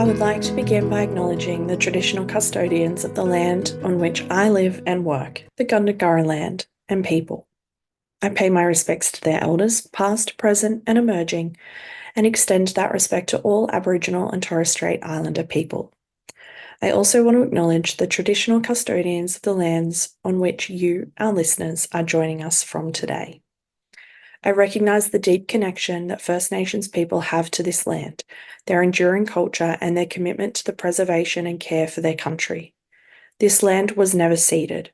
I would like to begin by acknowledging the traditional custodians of the land on which I live and work, the Gundungurra land and people. I pay my respects to their elders, past, present, and emerging, and extend that respect to all Aboriginal and Torres Strait Islander people. I also want to acknowledge the traditional custodians of the lands on which you, our listeners, are joining us from today. I recognise the deep connection that First Nations people have to this land, their enduring culture, and their commitment to the preservation and care for their country. This land was never ceded,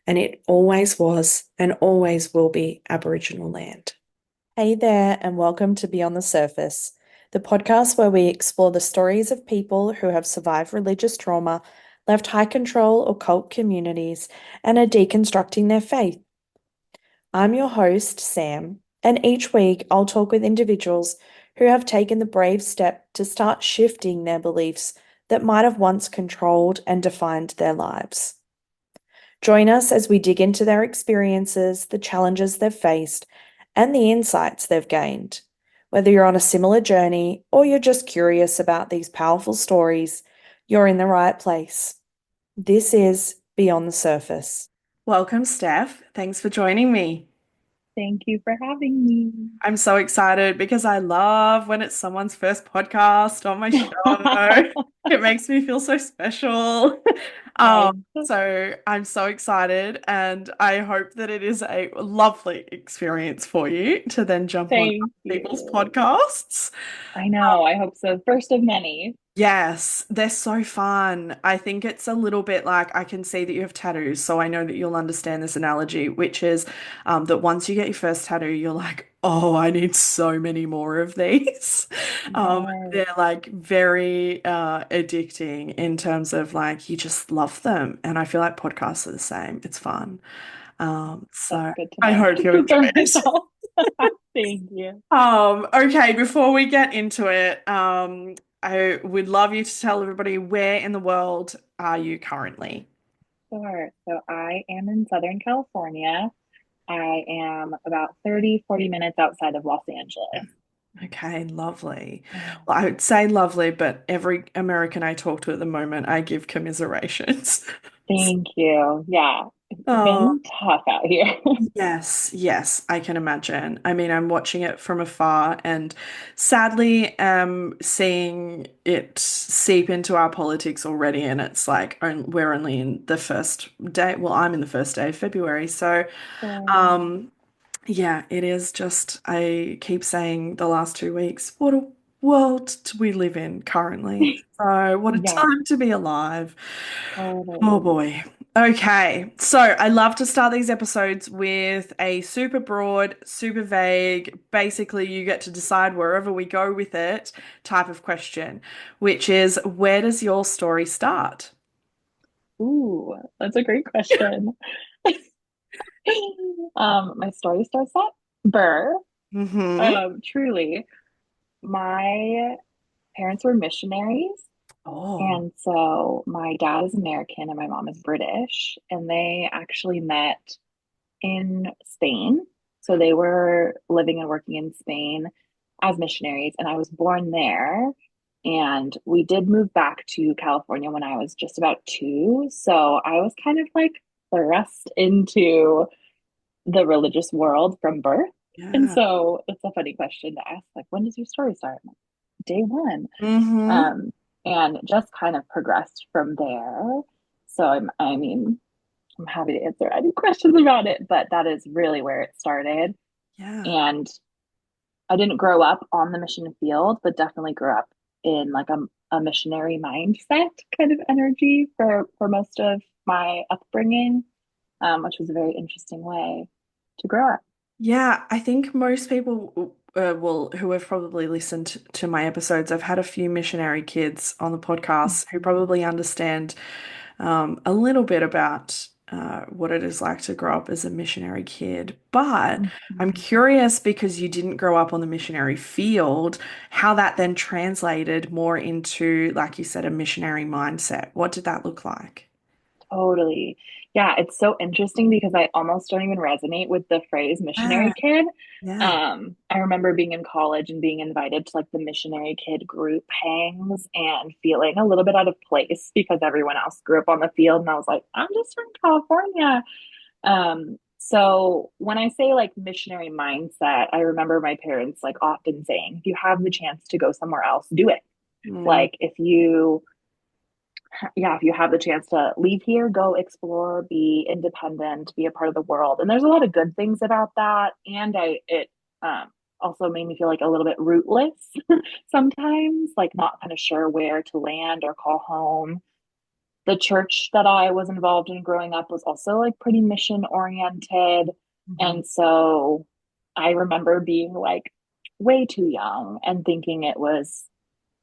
and it always was and always will be Aboriginal land. Hey there, and welcome to Beyond the Surface, the podcast where we explore the stories of people who have survived religious trauma, left high control or cult communities, and are deconstructing their faith. I'm your host, Sam, and each week I'll talk with individuals who have taken the brave step to start shifting their beliefs that might have once controlled and defined their lives. Join us as we dig into their experiences, the challenges they've faced, and the insights they've gained. Whether you're on a similar journey or you're just curious about these powerful stories, you're in the right place. This is Beyond the Surface. Welcome, Steph. Thanks for joining me. Thank you for having me. I'm so excited because I love when it's someone's first podcast on my show. It makes me feel so special. Nice. So I'm so excited, and I hope that it is a lovely experience for you to then jump on Thank people's you. podcasts. I know. I hope so. First of many. Yes, they're so fun. I think it's a little bit like I can see that you have tattoos, so I know that you'll understand this analogy, which is that once you get your first tattoo, you're like, oh, I need so many more of these. Yes. They're like very addicting in terms of like you just love them, and I feel like podcasts are the same. It's fun. That's So good to I know. hope you enjoy Confirm it. myself. Thank you. Okay, before we get into it, I would love you to tell everybody where in the world are you currently? Sure. So I am in Southern California. I am about 30, 40 minutes outside of Los Angeles. Okay, lovely. Oh, Well, I would say lovely, but every American I talk to at the moment, I give commiserations. thank you. Yeah. It's Oh, been tough out here. yes, yes, I can imagine. I mean, I'm watching it from afar and sadly seeing it seep into our politics already. And it's like we're only in the first day. Well, I'm in the first day of February. So, So, um, yeah, it is just, I keep saying the last 2 weeks, what a world do we live in currently? So, what a yeah, time to be alive. Oh totally. boy. Okay. So I love to start these episodes with a super broad, super vague, basically you get to decide wherever we go with it type of question, which is where does your story start? Ooh, that's a great question. My story starts at birth. Mm-hmm. Truly, my parents were missionaries, Oh, and so my dad is American and my mom is British, and they actually met in Spain. So they were living and working in Spain as missionaries, and I was born there. And we did move back to California when I was just about two. So I was kind of like thrust into the religious world from birth. And yeah. so it's a funny question to ask, like, when does your story start? Like, day one. Mm-hmm. Um, and just kind of progressed from there. So I mean, I'm happy to answer any questions about it, but that is really where it started. Yeah. And I didn't grow up on the mission field, but definitely grew up in like a missionary mindset kind of energy for most of my upbringing, which was a very interesting way to grow up. Yeah, I think most people will who have probably listened to my episodes. I've had a few missionary kids on the podcast who Mhm. probably understand a little bit about what it is like to grow up as a missionary kid. But I'm Mhm. curious because you didn't grow up on the missionary field, how that then translated more into, like you said, a missionary mindset. What did that look like? Totally. Yeah, it's so interesting because I almost don't even resonate with the phrase Yeah, missionary kid. yeah. I remember being in college and being invited to like the missionary kid group hangs and feeling a little bit out of place because everyone else grew up on the field. And I was like, I'm just from California. So when I say like missionary mindset, I remember my parents like often saying, if you have the chance to go somewhere else, do it. Mm, Like if you yeah, if you have the chance to leave here, go explore, be independent, be a part of the world. And there's a lot of good things about that. And it um, also made me feel like a little bit rootless sometimes, like not kind of sure where to land or call home. The church that I was involved in growing up was also like pretty mission oriented. mhm. And so I remember being like way too young and thinking it was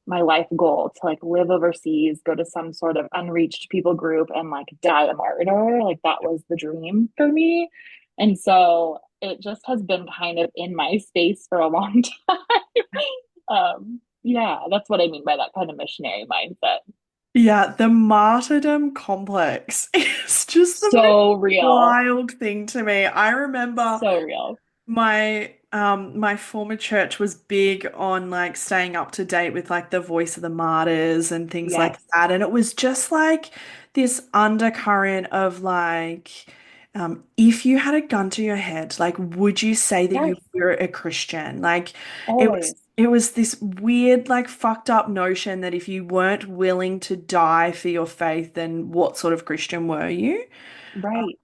my life goal to like live overseas, go to some sort of unreached people group and like die a martyr. Like that was the dream for me. And so it just has been kind of in my space for a long time. Yeah, that's what I mean by that kind of missionary mindset. Yeah, the martyrdom complex is just the most So real. wild thing to me. I remember So real. my former church was big on like staying up to date with like the voice of the martyrs and things like Yes. that. And it was just like this undercurrent of like if you had a gun to your head, like would you say that you Yes. were a Christian? Like Always. it was this weird, like fucked up notion that if you weren't willing to die for your faith, then what sort of Christian were you? Right.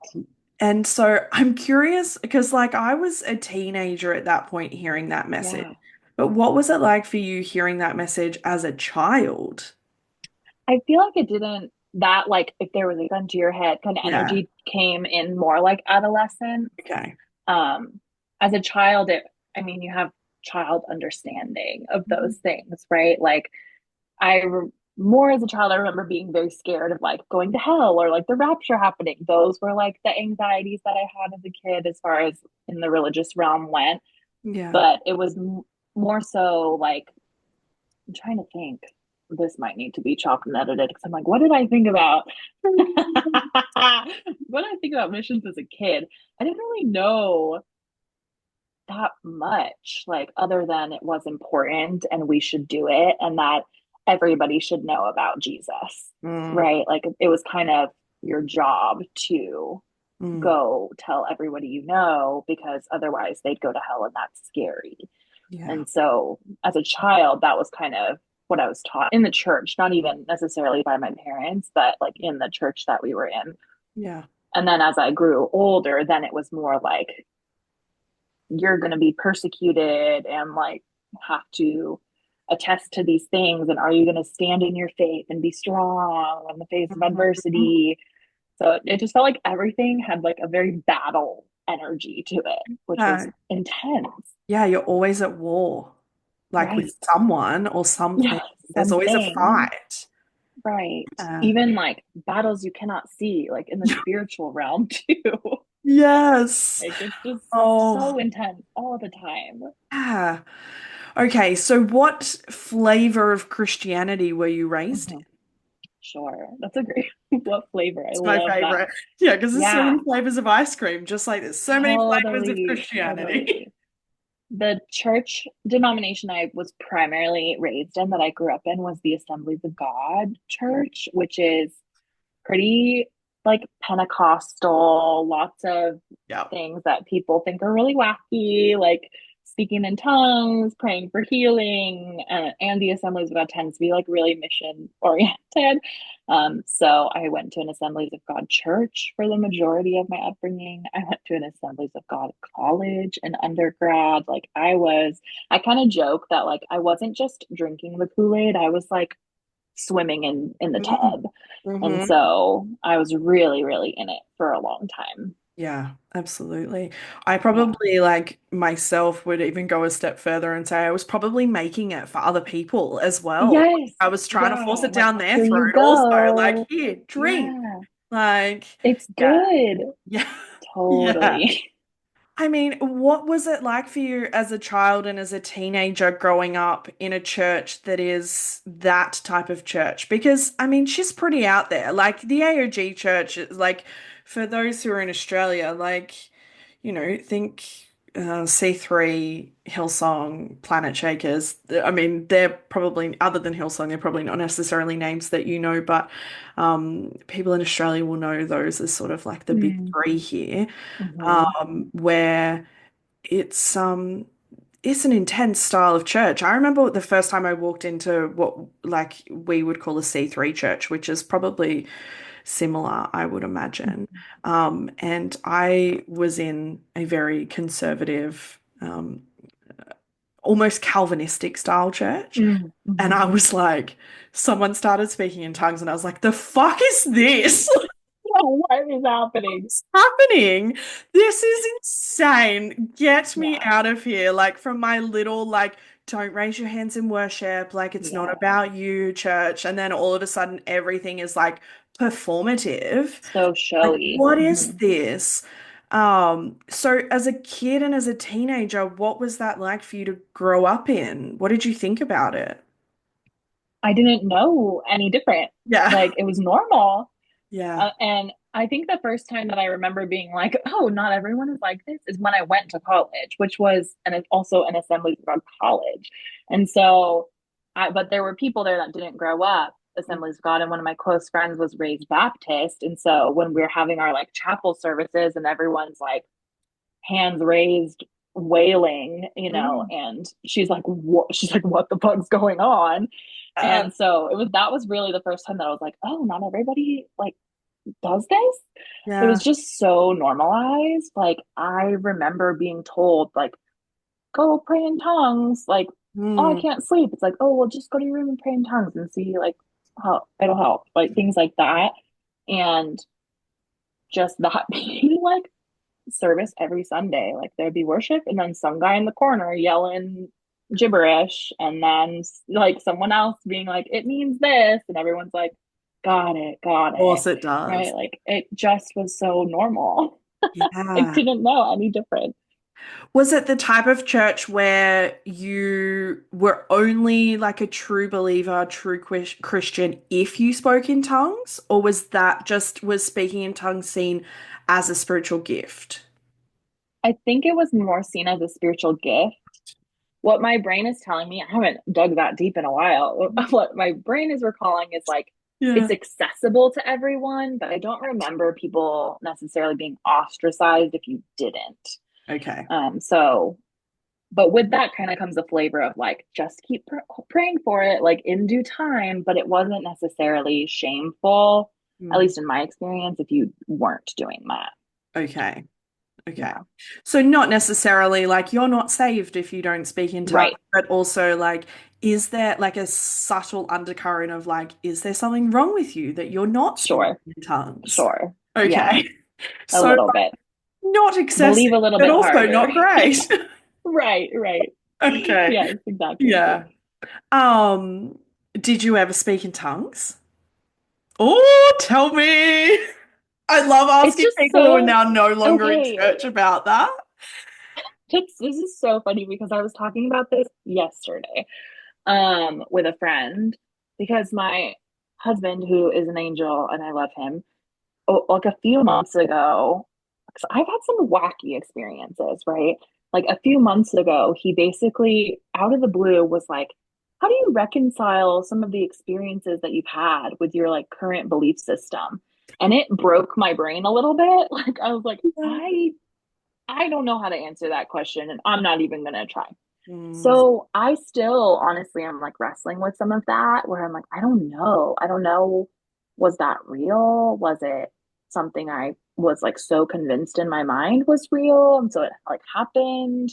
And so I'm curious because, like, I was a teenager at that point hearing that message. Yeah. But what was it like for you hearing that message as a child? I feel like it didn't that like if there was a gun to your head kind of Yeah. energy came in more like adolescence. Okay. Um, as a child, I mean, you have child understanding of Mhm. those things, right? Like more as a child, I remember being very scared of like going to hell or like the rapture happening. Those were like the anxieties that I had as a kid as far as in the religious realm went. Yeah. But it was more so like I'm trying to think. This might need to be chopped and edited because I'm like, what did I think about? What did I think about missions as a kid? I didn't really know that much, like other than it was important and we should do it and that everybody should know about Jesus, Mm, right? Like it was kind of your job to mm, go tell everybody you know because otherwise they'd go to hell and that's scary. yeah. And so as a child, that was kind of what I was taught in the church, not even necessarily by my parents, but like in the church that we were in. Yeah. And then as I grew older, then it was more like you're going to be persecuted and like have to attest to these things. And are you going to stand in your faith and be strong in the face of Mhm. adversity? So it just felt like everything had like a very battle energy to it, which was Uh, intense, yeah, you're always at war, like with right? someone or Yeah, something. There's always a something, fight. right? Uh, Even like battles you cannot see, like in the spiritual realm too. yes. Like it's just Oh, so intense all the time. yeah. Okay, so what flavor of Christianity were you raised in? Mhm. Sure. That's a great what flavor. I It's my love that. favorite. Yeah, because there's so Yeah, many flavors of ice cream, just like there's so many flavors of totally, Christianity. totally. The church denomination I was primarily raised in that I grew up in was the Assemblies of God Church, which is pretty like Pentecostal, lots of Yeah. things that people think are really wacky, like speaking in tongues, praying for healing, and the Assemblies of God tends to be like really mission oriented. So I went to an Assemblies of God church for the majority of my upbringing. I went to an Assemblies of God college and undergrad. I kind of joke that like I wasn't just drinking the Kool-Aid, I was like swimming in the Mm. tub. And Hmm. so I was really, really in it for a long time. Yeah, absolutely. I Yeah. probably, like myself, would even go a step further and say I was probably making it for other people as well. Yes. I was trying to force Yeah. it Like, down their here you throat also, like, go. here, drink. Yeah. Like, It's yeah, good. yeah, yeah. Totally. I mean, what was it like for you as a child and as a teenager growing up in a church that is that type of church? Because, I mean, she's pretty out there. Like the AOG church is like for those who are in Australia, like, think C3, Hillsong, Planet Shakers. I mean, they're probably, other than Hillsong, they're probably not necessarily names that you know, but people in Australia will know those as sort of like the big Mm. three here, Hmm. where it's an intense style of church. I remember the first time I walked into what like we would call a C3 church, which is probably similar, I would imagine. And I was in a very conservative, almost Calvinistic style church. And Mm-hmm. I was like, someone started speaking in tongues, and I was like, the fuck is this? What is happening? Happening? This is insane. Get me Yeah. out of here. Like from my little like don't raise your hands in worship, like it's not Yeah. about you, church. And then all of a sudden everything is like performative. So Like showy. what is Hmm. this? So as a kid and as a teenager, what was that like for you to grow up in? What did you think about it? I didn't know any different. Yeah. Like it was normal. Yeah. And I think the first time that I remember being like, oh, not everyone is like this is when I went to college, which was and also an Assembly of God college. And so but there were people there that didn't grow up Assemblies of God. And one of my close friends was raised Baptist. And so when we were having our like chapel services and everyone's like hands raised, wailing, Mm. and she's like, what? She's like, what the fuck's going on? Uh, And so that was really the first time that I was like, oh, not everybody like does this. It was yeah. just so normalized. Like I remember being told, like, go pray in tongues. Like, oh, I Mm. can't sleep. It's like, oh, well, just go to your room and pray in tongues and see like how it'll help. Like things like that. And just that being like service every Sunday. Like there'd be worship and then some guy in the corner yelling gibberish and then like someone else being like, it means this. And everyone's like, got Of it. course it does. Right. Like it just was so normal. I Yeah. didn't know any different. Was it the type of church where you were only like a true believer, true Christian if you spoke in tongues? Or was that just was speaking in tongues seen as a spiritual gift? I think it was more seen as a spiritual gift. What my brain is telling me, I haven't dug that deep in a while. What my brain is recalling is like Yeah. it's accessible to everyone, but I don't remember people necessarily being ostracized if you didn't. Okay. So, but with that kind of comes a flavor of like just keep praying for it, like in due time. But it wasn't necessarily shameful, at Hmm. least in my experience, if you weren't doing that. Okay. Okay. Yeah, So not necessarily like you're not saved if you don't speak in tongues, right. but also like, is there like a subtle undercurrent of like, is there something wrong with you that you're not speaking Sure, in tongues? sure. Yeah, Okay. a So little bit. not excessive, Believe a little but bit also harder. not great. Right, right. Okay. Yes, exactly. Yeah. Um, did you ever speak in tongues? Oh, tell me. I love It's asking just people who are so now no longer in okay. church about that. This is so funny because I was talking about this yesterday with a friend because my husband, who is an angel and I love him, like a few months ago, because I've had some wacky experiences, right? Like a few months ago, he basically out of the blue was like, how do you reconcile some of the experiences that you've had with your like current belief system? And it broke my brain a little bit. Like I was like, Yeah. I don't know how to answer that question and I'm not even gonna try. Mm, So I still honestly am like wrestling with some of that where I'm like, I don't know. I don't know. Was that real? Was it something I was like so convinced in my mind was real? And so it like happened.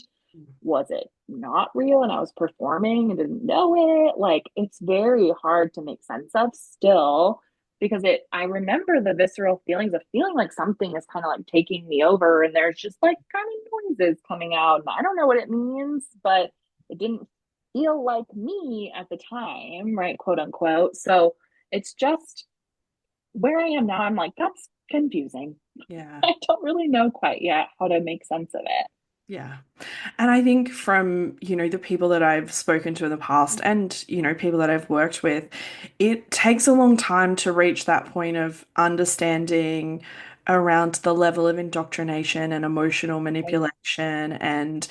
Was it not real and I was performing and didn't know it? Like it's very hard to make sense of still because I remember the visceral feelings of feeling like something is kind of like taking me over and there's just like kind of noises coming out and I don't know what it means, but it didn't feel like me at the time, right? Quote unquote. So it's just where I am now. I'm like, that's confusing. yeah. I don't really know quite yet how to make sense of it. Yeah. And I think from, the people that I've spoken to in the past and, people that I've worked with, it takes a long time to reach that point of understanding, around the level of indoctrination and emotional Right. manipulation and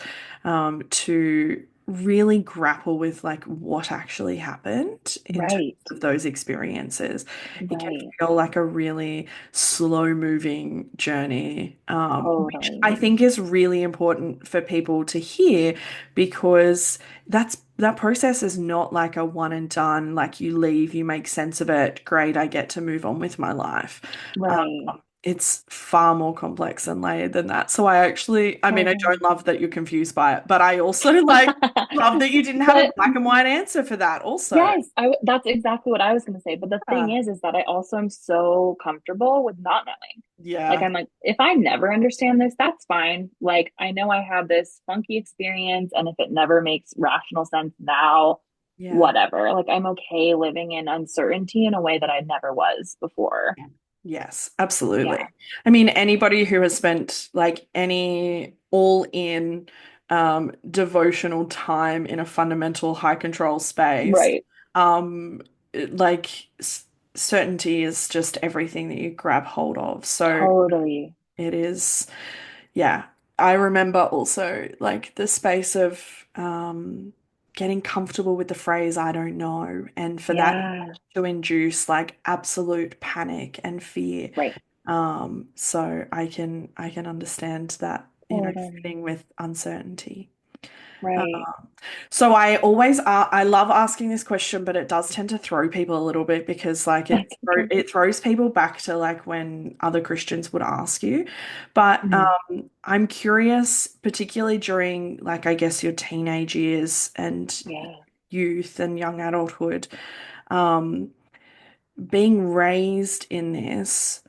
to really grapple with like what actually happened in terms Right. of those experiences. It can Right. feel like a really slow moving journey, which I Totally. think is really important for people to hear because that process is not like a one and done, like you leave, you make sense of it, great, I get to move on with my life. Right. It's far more complex and layered than that. So I actually, I mean, I don't Totally. love that you're confused by it, but I also like love that you didn't have a But black and white answer for that also. yes, that's exactly what I was going to say. But the thing Yeah. is that I also am so comfortable with not knowing. Like, Yeah. I'm like, if I never understand this, that's fine. Like, I know I have this funky experience, and if it never makes rational sense now, Yeah. whatever. Like, I'm okay living in uncertainty in a way that I never was before. Yes, absolutely. Yeah. I mean, anybody who has spent like any all in devotional time in a fundamental high control space, Right. um, like certainty is just everything that you grab hold of. So Totally. it is, yeah. I remember also like the space of getting comfortable with the phrase I don't know, and for that Yeah. to induce like absolute panic and fear. Right. So I can understand that, Totally. feeling with uncertainty. Right. So I love asking this question, but it does tend to throw people a little bit because like That's okay. it throws people back to like when other Christians would ask you. But Mhm. I'm curious, particularly during like I guess your teenage years and Yeah. youth and young adulthood, um, being raised in this,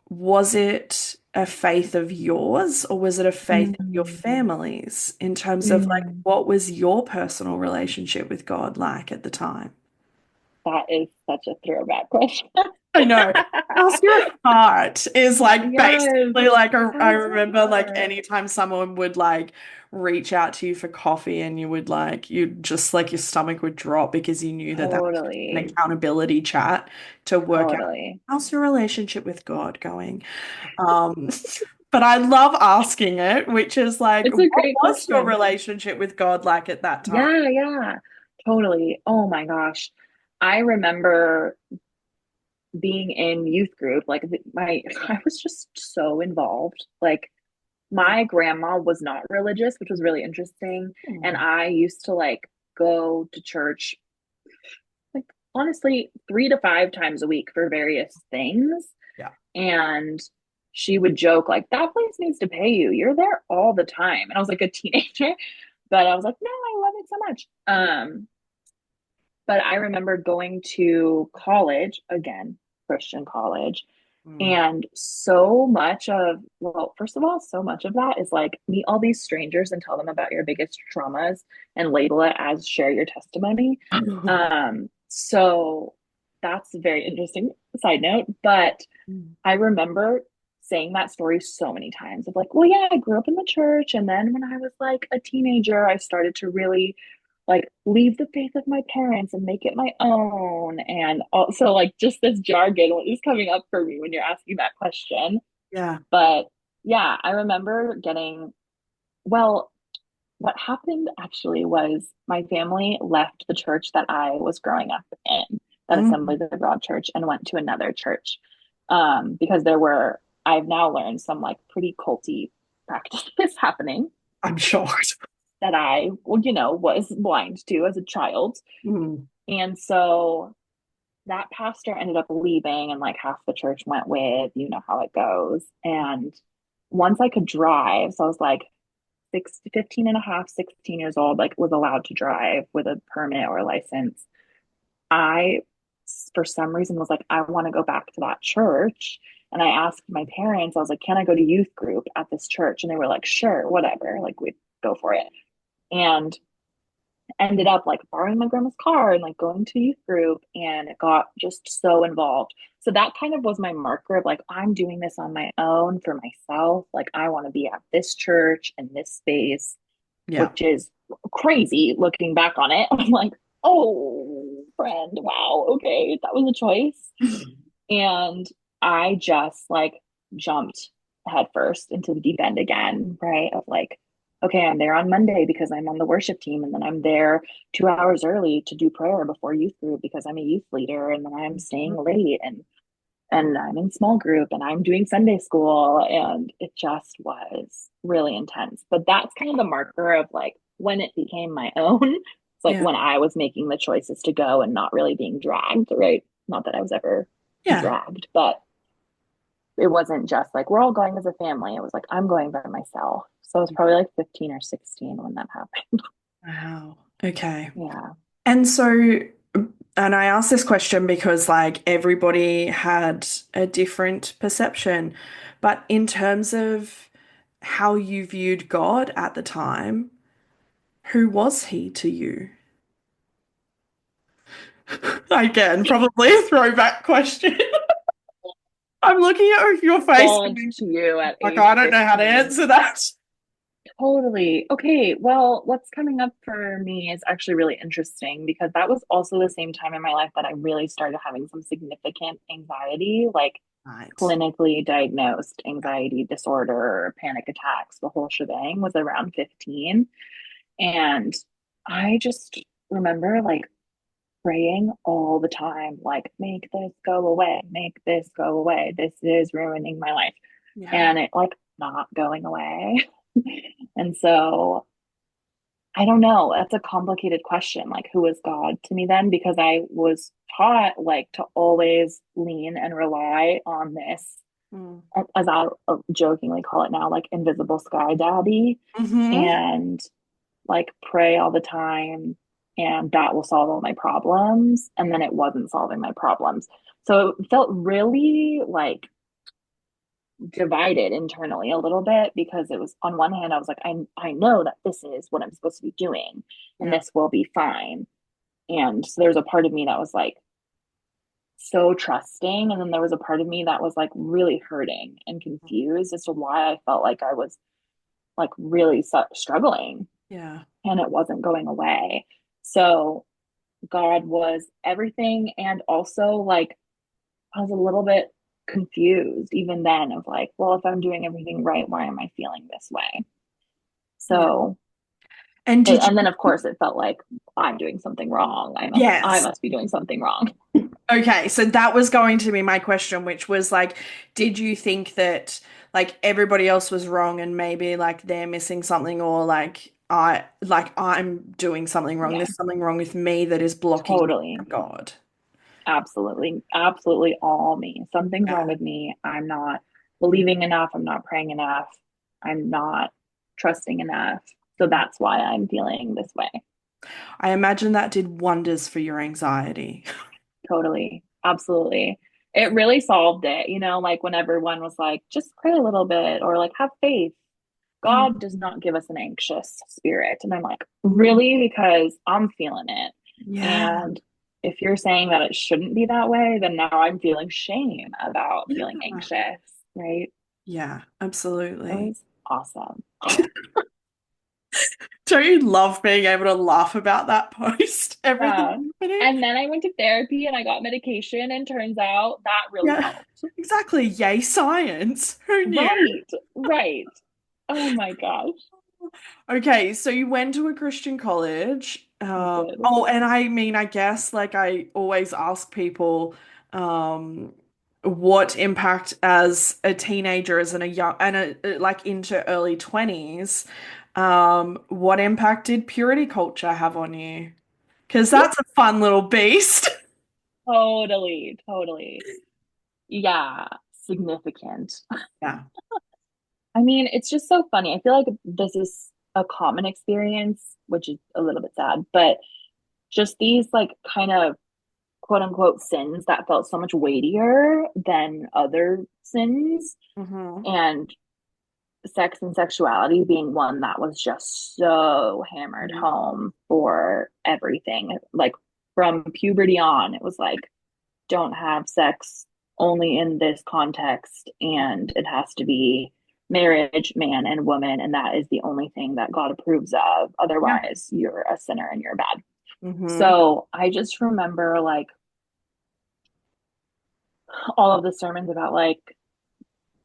was it a faith of yours or was it a faith of your Mm. family's in terms of like Mm. what was your personal relationship with God like at the time? That is such a throwback question. I know. How's your heart is like Yes. basically like I How's your remember like heart? anytime someone would like reach out to you for coffee and you would like you just like your stomach would drop because you knew that that was just an Totally. accountability chat to work out Totally. how's your relationship with God going. Um, but I love asking it, which is like, It's a what great was your question. relationship with God like at that time? Yeah, yeah. Totally. Oh my gosh. I remember being in youth group, like my I was just so involved. Like my grandma was not religious, which was really interesting, and Hmm. I used to like go to church like honestly 3 to 5 times a week for various things. Yeah. And she would joke like that place needs to pay you. You're there all the time. And I was like a teenager, but I was like, no, I love it so much. But I remember going to college again, Christian college, Mm. and so much of, well, first of all, so much of that is like meet all these strangers and tell them about your biggest traumas and label it as share your testimony. So that's a very interesting side note. But I remember saying that story so many times of like, well, yeah, I grew up in the church. And then when I was like a teenager, I started to really like leave the faith of my parents and make it my own. And also like just this jargon is coming up for me when you're asking that question. Yeah. But yeah, I remember getting, well, what happened actually was my family left the church that I was growing up in, that Assembly Mm. of God church, and went to another church. Because I've now learned some like pretty culty practices happening I'm shocked. that I, well, was blind to as a child. Mm. And so that pastor ended up leaving, and like half the church went with, you know how it goes. And once I could drive, so I was like 15 and a half, 16 years old, like was allowed to drive with a permit or a license. I, for some reason, was like, I want to go back to that church. And I asked my parents, I was like, can I go to youth group at this church? And they were like, sure, whatever, like we'd go for it. And ended up like borrowing my grandma's car and like going to youth group, and it got just so involved. So that kind of was my marker of like, I'm doing this on my own for myself. Like, I want to be at this church and this space, Yeah. which is crazy looking back on it. I'm like, oh, friend, wow, okay, that was a choice. And I just like jumped headfirst into the deep end again, right? Of like, okay, I'm there on Monday because I'm on the worship team, and then I'm there 2 hours early to do prayer before youth group because I'm a youth leader, and then I'm staying late, and I'm in small group, and I'm doing Sunday school, and it just was really intense. But that's kind of the marker of like when it became my own. It's like Yeah. when I was making the choices to go and not really being dragged, right? Not that I was ever Yeah. dragged, but it wasn't just like we're all going as a family. It was like I'm going by myself. So it was probably like 15 or 16 when that happened. Wow. Okay. Yeah. And so, and I asked this question because like everybody had a different perception, but in terms of how you viewed God at the time, who was he to you? Again, probably a throwback question. I'm looking at your face God going, to you at like, age I don't know how to 15. answer that. Totally. Okay. Well, what's coming up for me is actually really interesting because that was also the same time in my life that I really started having some significant anxiety, like Right. clinically diagnosed anxiety disorder, panic attacks, the whole shebang was around 15. And I just remember like praying all the time, like, make this go away, make this go away. This is ruining my life. Yeah. And it like not going away. And so I don't know. That's a complicated question. Like, who is God to me then? Because I was taught like to always lean and rely on this, Mm. as I jokingly call it now, like invisible sky daddy, Hmm. and like pray all the time, and that will solve all my problems. And then it wasn't solving my problems. So it felt really like divided internally a little bit because it was on one hand I was like I know that this is what I'm supposed to be doing and Yeah. this will be fine, and so there's a part of me that was like so trusting, and then there was a part of me that was like really hurting and confused as to why I felt like I was like really struggling Yeah. and it wasn't going away. So God was everything, and also like I was a little bit confused even then of like, well, if I'm doing everything right, why am I feeling this way? Yeah. So, And did and then you? of course it felt like I'm doing something wrong. I Yes. must be doing something wrong. Okay, so that was going to be my question, which was like, did you think that like everybody else was wrong and maybe like they're missing something or I'm doing something wrong. Yeah, There's something wrong with me that is blocking totally. God. Absolutely. Absolutely all me. Something's wrong Yeah. with me. I'm not believing enough. I'm not praying enough. I'm not trusting enough. So that's why I'm feeling this way. I imagine that did wonders for your anxiety. Totally. Absolutely. It really solved it, like when everyone was like, just pray a little bit or like have faith. Mm. God does not give us an anxious spirit. And I'm like, really? Because I'm feeling it. Yeah. And if you're saying that it shouldn't be that way, then now I'm feeling shame about feeling Yeah. anxious, right? Yeah, It absolutely. was awesome. Don't you love being able to laugh about that post? Yeah. Everything happening? And then I went to therapy and I got medication, and turns out that really Yeah, helped. exactly. Yay, science. Who knew? Right. Right. Oh my gosh. Okay, so you went to a Christian college. I did. Oh, and I mean, I guess like I always ask people, um, what impact as a teenager, as in a young and like into early 20s, what impact did purity culture have on you? Because that's a fun little beast. Totally. Totally. Yeah. Significant. Yeah. I mean, it's just so funny. I feel like this is a common experience, which is a little bit sad, but just these like kind of quote unquote sins that felt so much weightier than other sins, Hmm. and sex and sexuality being one that was just so hammered home for everything. Like from puberty on, it was like, don't have sex only in this context, and it has to be marriage, man and woman, and that is the only thing that God approves of. Yeah. Otherwise, you're a sinner and you're bad. Hmm. So I just remember like all of the sermons about like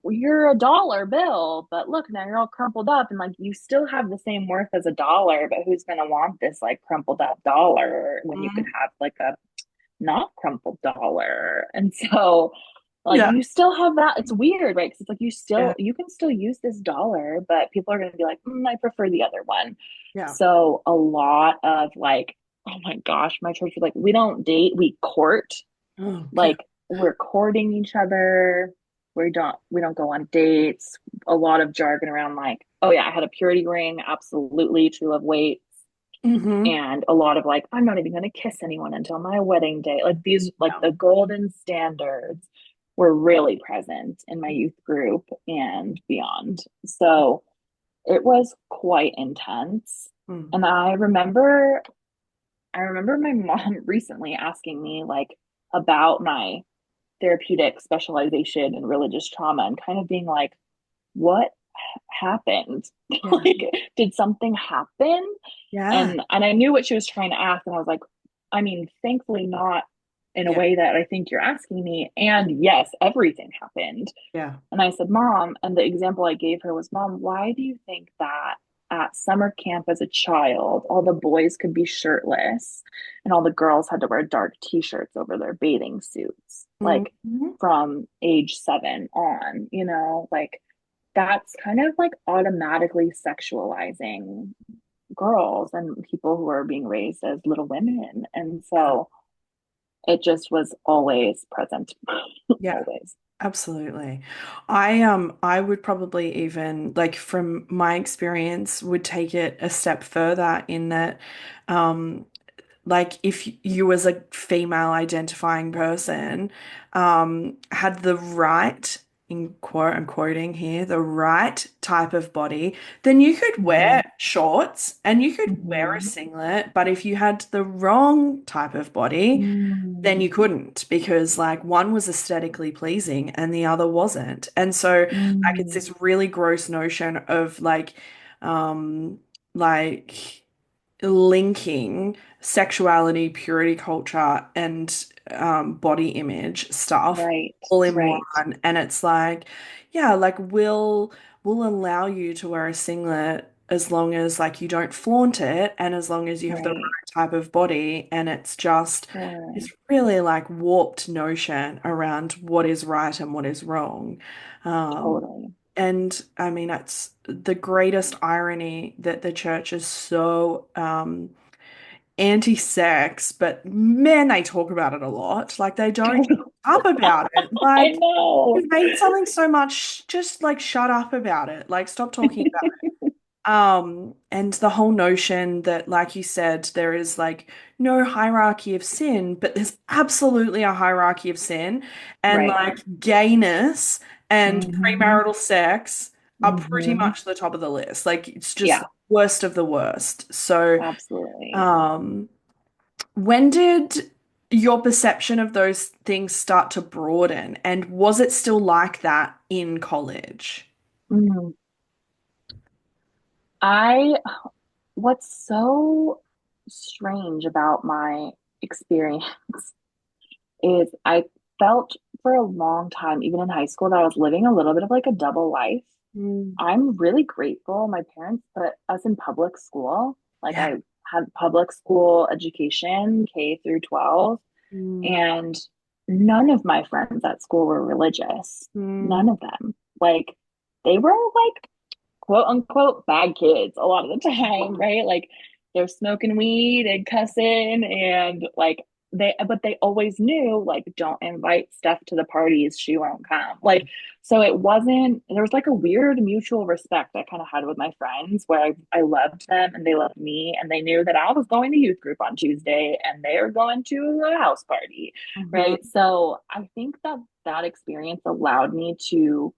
you're a dollar bill, but look, now you're all crumpled up and like you still have the same worth as a dollar, but who's gonna want this like crumpled up dollar when you could Mm. have like a not crumpled dollar? And so like Yeah. you still have that. It's weird, right? Because it's like Yeah. you can still use this dollar, but people are gonna be like, I prefer the other one. Yeah. So a lot of like, oh my gosh, my church was like, we don't date, we court. Oh, God. Like we're courting each other. We don't go on dates. A lot of jargon around like, oh yeah, I had a purity ring, absolutely, true love waits. Hmm. And a lot of like, I'm not even gonna kiss anyone until my wedding day. Like these, like Yeah. the golden standards were really present in my youth group and beyond. So it was quite intense. Mm. And I remember my mom recently asking me like about my therapeutic specialization in religious trauma and kind of being like, what happened? Yeah. Like, did something happen? Yeah. And I knew what she was trying to ask, and I was like, I mean, thankfully not in a Yeah. way that I think you're asking me. And yes, everything happened. Yeah. And I said, Mom, and the example I gave her was, Mom, why do you think that at summer camp as a child, all the boys could be shirtless and all the girls had to wear dark t-shirts over their bathing suits? Like Hmm. from age 7 on, like that's kind of like automatically sexualizing girls and people who are being raised as little women. And Yeah. so it just was always present, Yeah. always. Absolutely. I would probably even like from my experience would take it a step further in that um like if you as a female identifying person had the right in quote I'm quoting here the right type of body, then you could Mm-hmm. wear shorts and you could wear a Mm-hmm. singlet, but if you had the wrong type of body, then Mm, you couldn't because like one was aesthetically pleasing and the other wasn't. And so like it's mm, this really gross notion of um like linking sexuality, purity culture, and body image stuff right, all in right, one. And it's like, yeah, like we'll allow you to wear a singlet as long as like you don't flaunt it and as long as you have the right. right type of body. And it's just Sure. this really like warped notion around what is right and what is wrong. Um, Totally. and I mean, it's the greatest irony that the church is so anti-sex, but man, they talk about it a lot. Like they don't shut up about it. I Like know. you hate something so much, just like shut up about it. Like stop talking about it. And the whole notion that, like you said, there is like no hierarchy of sin, but there's absolutely a hierarchy of sin, and Right. like gayness and Mm-hmm. premarital sex are pretty Mm-hmm. much the top of the list. Like it's just Yeah, worst of the worst. So, absolutely. um, when did your perception of those things start to broaden, and was it still like that in college? Mm. I, what's so strange about my experience is I felt for a long time, even in high school, that I was living a little bit of like a double life. Mm. I'm really grateful my parents put us in public school. Like Yeah. I had public school education, K through 12, Mm. and none of my friends at school were religious. Mm. None of them. Like they were like quote unquote bad kids a lot of the time, right? Like they're smoking weed and cussing and like but they always knew like don't invite Steph to the parties, she won't come. Like so it wasn't there was like a weird mutual respect I kind of had with my friends where I loved them and they loved me and they knew that I was going to youth group on Tuesday and they were going to a house party, Mhm. right? So I think that that experience allowed me to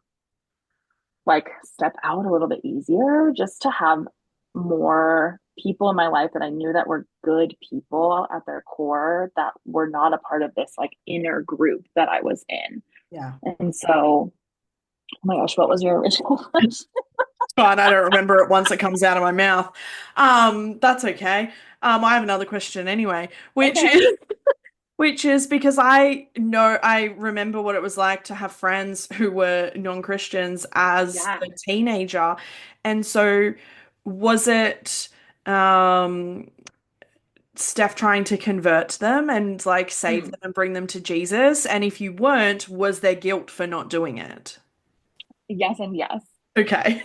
like step out a little bit easier just to have more people in my life that I knew that were good people at their core that were not a part of this like inner group that I was in. Yeah. And so, oh my gosh, what was your original question? Fine, I don't remember it once it comes out of my mouth. That's okay. I have another question anyway, which Okay. is Which is because I know, I remember what it was like to have friends who were non-Christians as Yeah. a teenager. And so was it um Steph trying to convert them and like save Mm. them and bring them to Jesus? And if you weren't, was there guilt for not doing it? Yes and yes. Okay.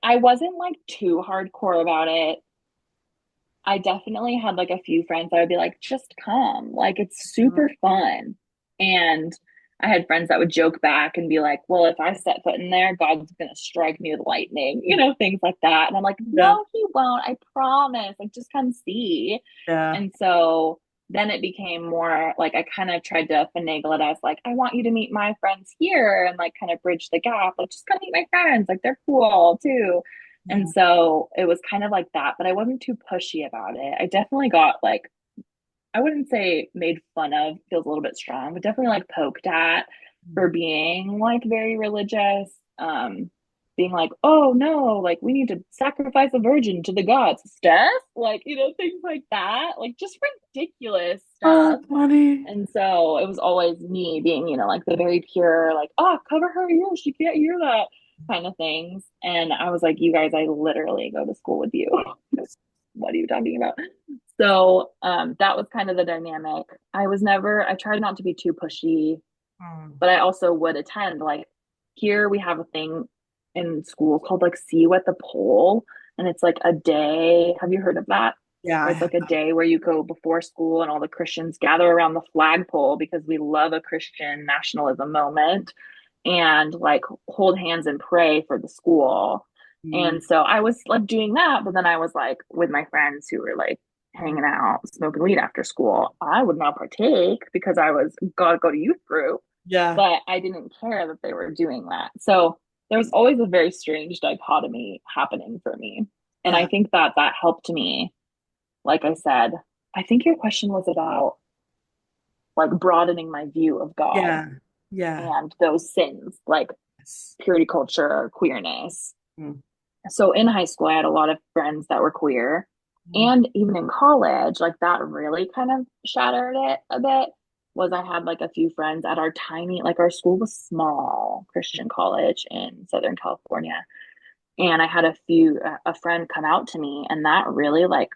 I wasn't like too hardcore about it. I definitely had like a few friends that would be like, just come. Like it's super fun. And I had friends that would joke back and be like, well, if I set foot in there, God's gonna strike me with lightning, things like that. And I'm like, Yeah. no, he won't. I promise. Like just come see. Yeah. And so then it became more like I kind of tried to finagle it as like, I want you to meet my friends here and like kind of bridge the gap. Like just come meet my friends. Like they're cool too. And Yeah. so it was kind of like that, but I wasn't too pushy about it. I definitely got like, I wouldn't say made fun of, feels a little bit strong, but definitely like poked at for being like very religious. Being like, oh no, like we need to sacrifice a virgin to the gods, Steph, like, things like that, like just ridiculous Oh, stuff. funny. And so it was always me being, like the very pure, like, oh, cover her ears. She can't hear that kind of things. And I was like, you guys, I literally go to school with you. What are you talking about? So that was kind of the dynamic. I tried not to be too pushy, Mm. but I also would attend. Like here we have a thing in school called like See You at the Pole. And it's like a day. Have you heard of that? Yeah, Where I it's have. like a day where you go before school and all the Christians gather around the flagpole because we love a Christian nationalism moment and like hold hands and pray for the school. Mm. And so I was like doing that, but then I was like with my friends who were like hanging out, smoking weed after school. I would not partake because I was gotta go to youth group, Yeah. but I didn't care that they were doing that. So there was always a very strange dichotomy happening for me. And I Yeah. think that that helped me. Like I said, I think your question was about like broadening my view of God Yeah. Yeah. and those sins, like Yes. purity culture, queerness. Mm. So in high school, I had a lot of friends that were queer. Mm. And even in college, like that really kind of shattered it a bit. Was I had like a few friends at our tiny, like our school was small Christian college in Southern California. And I had a friend come out to me, and that really like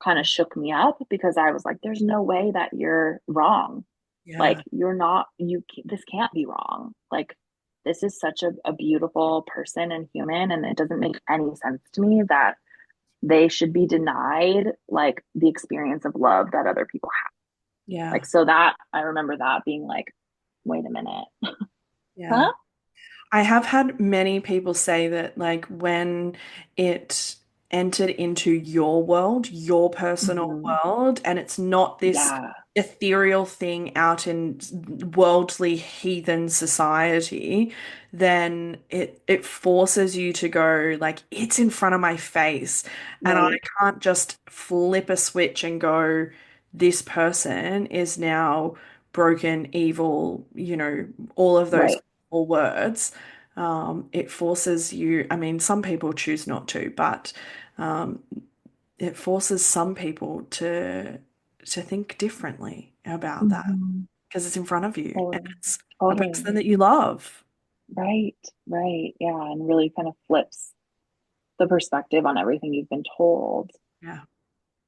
kind of shook me up because I was like, there's no way that you're wrong. Like Yeah. you're not, this can't be wrong. Like this is such a beautiful person and human, and it doesn't make any sense to me that they should be denied like the experience of love that other people have. Yeah. Like, so that I remember that being like, wait a minute, Yeah. huh? I have had many people say that, like, when it entered into your world, your personal Mm-hmm. world, and it's not this Yeah, ethereal thing out in worldly heathen society, then it forces you to go, like, it's in front of my face, and I right, can't just flip a switch and go, this person is now broken, evil, all of those right. words. It forces you, I mean, some people choose not to, but um, it forces some people to think differently about that Mm-hmm. because it's in front of you and Totally, it's a person totally. that you love. Right, right. Yeah, and really kind of flips the perspective on everything you've been told. Yeah,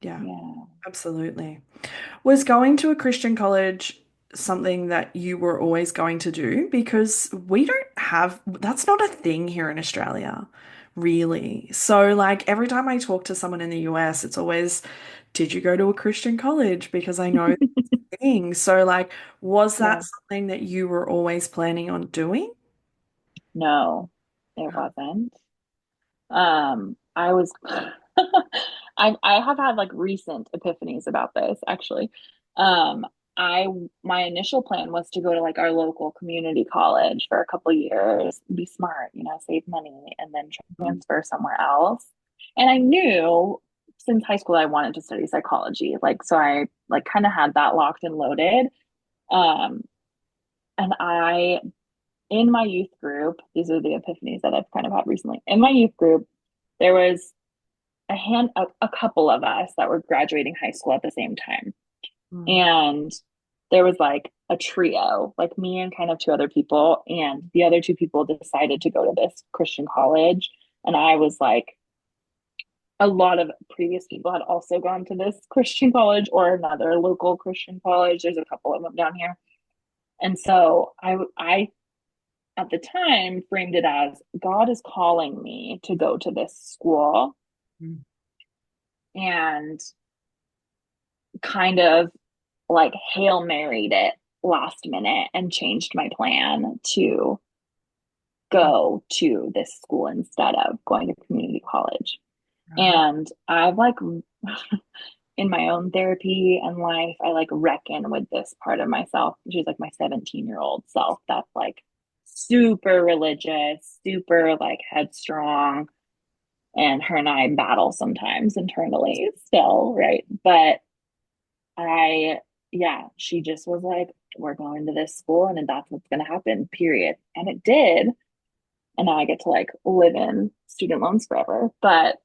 yeah, Yeah. absolutely. Was going to a Christian college something that you were always going to do? Because we don't have, that's not a thing here in Australia, really. So, like, every time I talk to someone in the US, it's always, did you go to a Christian college? Because I know things. So, like, was that Yeah. something that you were always planning on doing? No, it wasn't. I was I have had like recent epiphanies about this actually. Um, I my initial plan was to go to like our local community college for a couple years, be smart, save money, and then Mhm. transfer somewhere else. And I knew since high school I wanted to study psychology, like so I like kind of had that locked and loaded. Um, and I in my youth group, these are the epiphanies that I've kind of had recently. In my youth group, there was a couple of us that were graduating high school at the same time. Mm. And there was like a trio, like me and kind of two other people. And the other two people decided to go to this Christian college. And I was like, a lot of previous people had also gone to this Christian college or another local Christian college. There's a couple of them down here. And so I at the time framed it as God is calling me to go to this school, Mm. and kind of like Hail Married it last minute and changed my plan to go to this school instead of going to community college. Right. And I've like in my own therapy and life, I like reckon with this part of myself. She's like my 17-year-old self that's like super religious, super like headstrong. And her and I battle sometimes internally still, right? But I, yeah, she just was like, we're going to this school and that's what's going to happen, period. And it did. And now I get to like live in student loans forever, but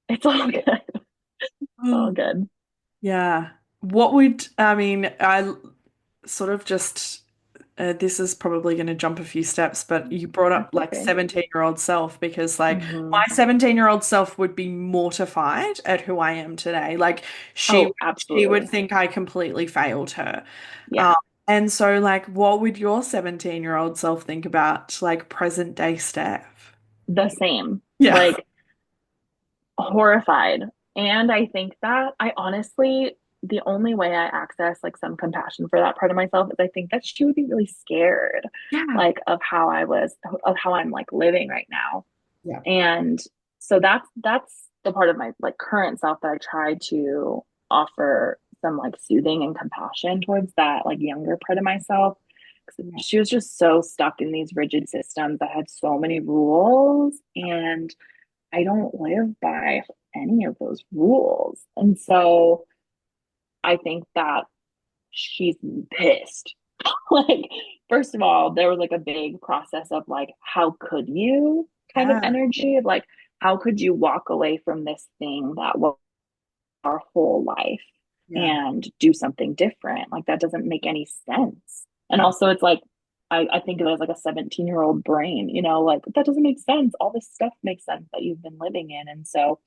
it's all good. It's all Mm. good. Yeah. What would, I mean, I sort of just, this is probably going to jump a few steps, but you brought up That's like okay. 17-year-old self because like Mm-hmm. my 17-year-old self would be mortified at who I am today. Like Oh, she would absolutely. think I completely failed her. Yeah, Um, and so like what would your 17-year-old self think about like present day Steph? the same. Yeah. Like horrified. And I think that I honestly, the only way I access like some compassion for that part of myself is I think that she would be really scared, Yeah. like of how I'm like living right now. Yeah. And so that's the part of my like current self that I try to offer some like soothing and compassion towards that like younger part of myself. Yeah. She was just so stuck in these rigid systems that had so many rules, and I don't live by any of those rules. And so I think that she's pissed. Like, first of all, there was like a big process of like, how could you kind of Yeah. energy of like, how could you walk away from this thing that was our whole life Yeah. and do something different? Like, that doesn't make any sense. And also, it's like, I think of it as like a 17-year-old brain, like that doesn't make sense. All this stuff makes sense that you've been living in. And so,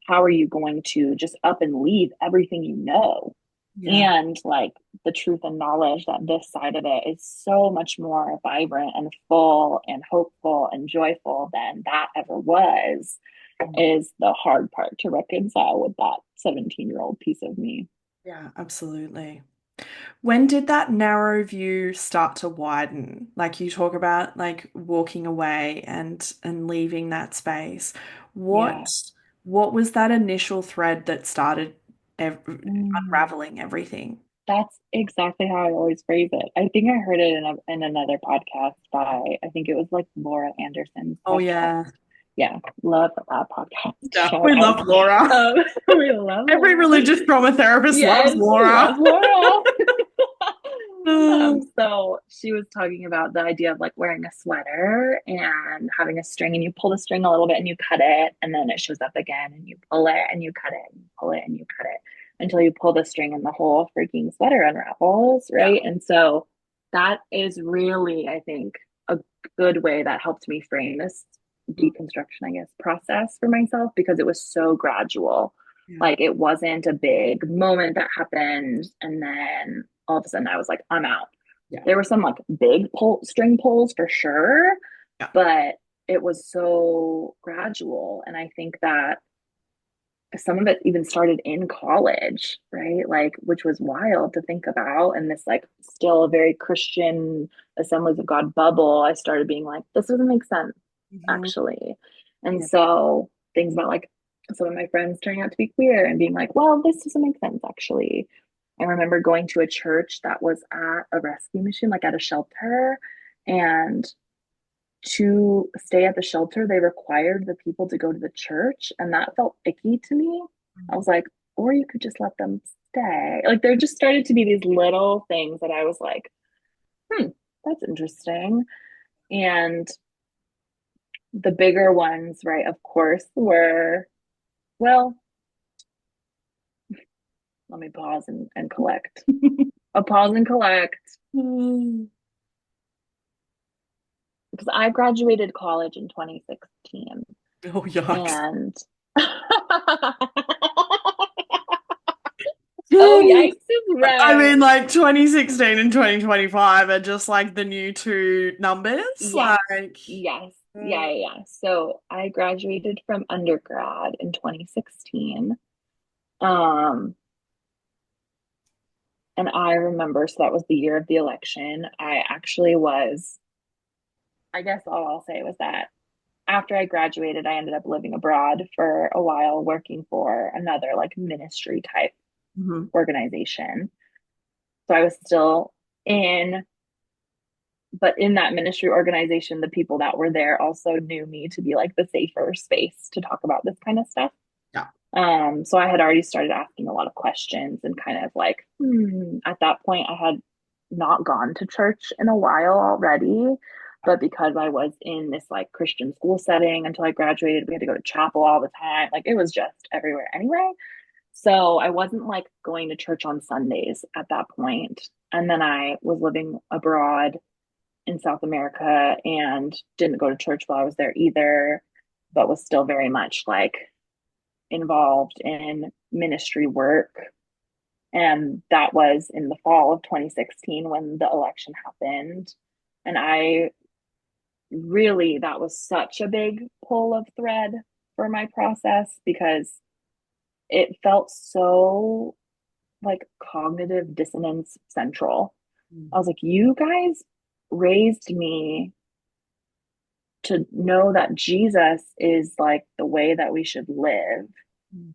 how are you going to just up and leave everything you know? Yeah. And like the truth and knowledge that this side of it is so much more vibrant and full and hopeful and joyful than that ever was is the hard part to reconcile with that 17-year-old piece of me. Yeah, absolutely. When did that narrow view start to widen? Like you talk about like walking away and leaving that space. Yeah. What was that initial thread that started ev Mm, unraveling everything? that's exactly how I always phrase it. I think I heard it in another podcast by, I think it was like Laura Anderson's Oh podcast. yeah. Yeah, love that podcast. Yeah, Shout we out. love Laura. We love Every Laura. religious trauma therapist loves Yes, Laura. love Laura. Mm. So she was talking about the idea of like wearing a sweater and having a string, and you pull the string a little bit and you cut it, and then it shows up again, and you pull it and you cut it, and you pull it and you cut it until you pull the string and the whole freaking sweater unravels, Yeah. right? And so that is really, I think, a good way that helped me frame this Mm. deconstruction, I guess, process for myself because it was so gradual. Yeah. Like it wasn't a big moment that happened and then all of a sudden I was like, I'm out. Yeah. There were some like big string pulls for sure, Yeah. but it was so gradual. And I think that some of it even started in college, right? Like, which was wild to think about. And this, like, still a very Christian Assemblies of God bubble, I started being like, this doesn't make sense, Mhm. actually. And Yeah. so things about like some of my friends turning out to be queer and being like, well, this doesn't make sense, actually. I remember going to a church that was at a rescue mission, like at a shelter, and to stay at the shelter, they required the people to go to the church, and that felt icky to me. I was like, or you could just let them stay. Like there just started to be these little things that I was like, hmm, that's interesting. And the bigger ones, right, of course, were, well, let me pause and collect. A pause and collect. Mm. Because I graduated college in 2016. Oh, yikes. And oh, yikes is I right. mean, like 2016 and 2025 are just like the new two numbers. Yes, Like, yes, mm, yeah. So I graduated from undergrad in 2016. Um, and I remember, so that was the year of the election. I actually was, I guess all I'll say was that after I graduated, I ended up living abroad for a while, working for another like ministry type mhm. organization. So I was still in, but in that ministry organization, the people that were there also knew me to be like the safer space to talk about this kind of stuff. Yeah. So I had already started asking a lot of questions and kind of like, at that point, I had not gone to church in a while already. But because I was in this like Christian school setting until I graduated, we had to go to chapel all the time. Like it was just everywhere anyway. So I wasn't like going to church on Sundays at that point. And then I was living abroad in South America and didn't go to church while I was there either, but was still very much like involved in ministry work. And that was in the fall of 2016 when the election happened. And I really, that was such a big pull of thread for my process because it felt so like cognitive dissonance central. Mm. I was like, you guys raised me to know that Jesus is like the way that we should live, Mm.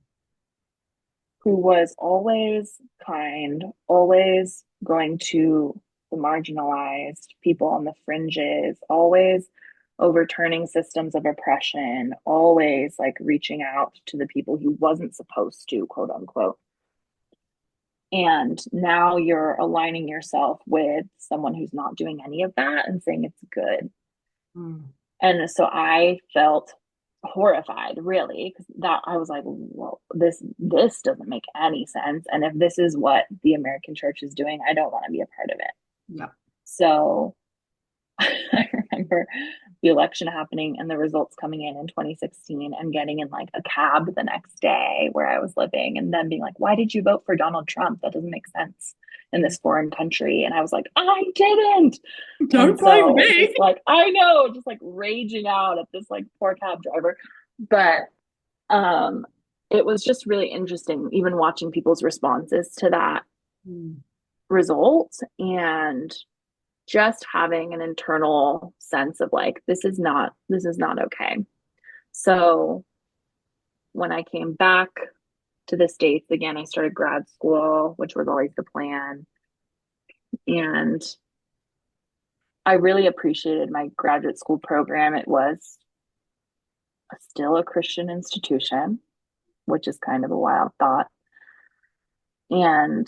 who was always kind, always going to the marginalized, people on the fringes, always overturning systems of oppression, always like reaching out to the people he wasn't supposed to, quote unquote. And now you're aligning yourself with someone who's not doing any of that and saying it's good. Mm. And so I felt horrified, really, because that I was like, well, this doesn't make any sense. And if this is what the American church is doing, I don't want to be a part of it. Yeah. So I remember the election happening and the results coming in 2016 and getting in like a cab the next day where I was living and then being like, why did you vote for Donald Trump? That doesn't make sense in this foreign country. And I was like, I didn't. And Don't blame so me. just like, I know, just like raging out at this like poor cab driver. But um, it was just really interesting, even watching people's responses to that Mm. result and just having an internal sense of like this is not okay. So when I came back to the States again, I started grad school, which was always the plan. And I really appreciated my graduate school program. It was still a Christian institution, which is kind of a wild thought, and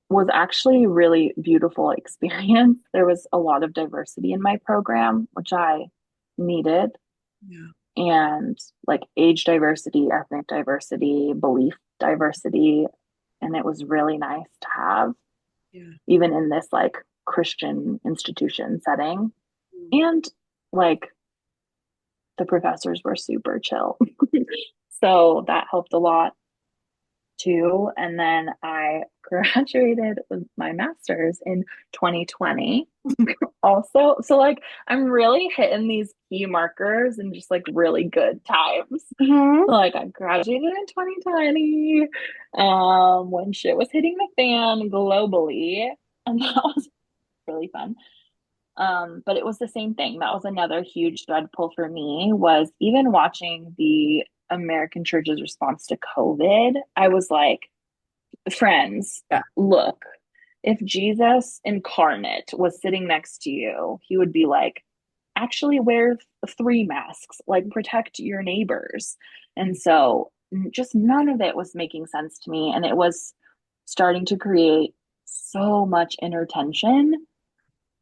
was actually a really beautiful experience. There was a lot of diversity in my program, which I needed, Yeah. and like age diversity, ethnic diversity, belief diversity. And it was really nice to have, Yeah. even in this like Christian institution setting. Mm. And like the professors were super chill. So that helped a lot too. And then I graduated with my master's in 2020 also. So like I'm really hitting these key markers and just like really good times. Mhm. Like I graduated in 2020 when shit was hitting the fan globally. And that was really fun. But it was the same thing. That was another huge thread pull for me was even watching the American church's response to COVID. I was like, friends, Yeah. look, if Jesus incarnate was sitting next to you, he would be like, actually wear three masks, like protect your neighbors. And so just none of it was making sense to me. And it was starting to create so much inner tension.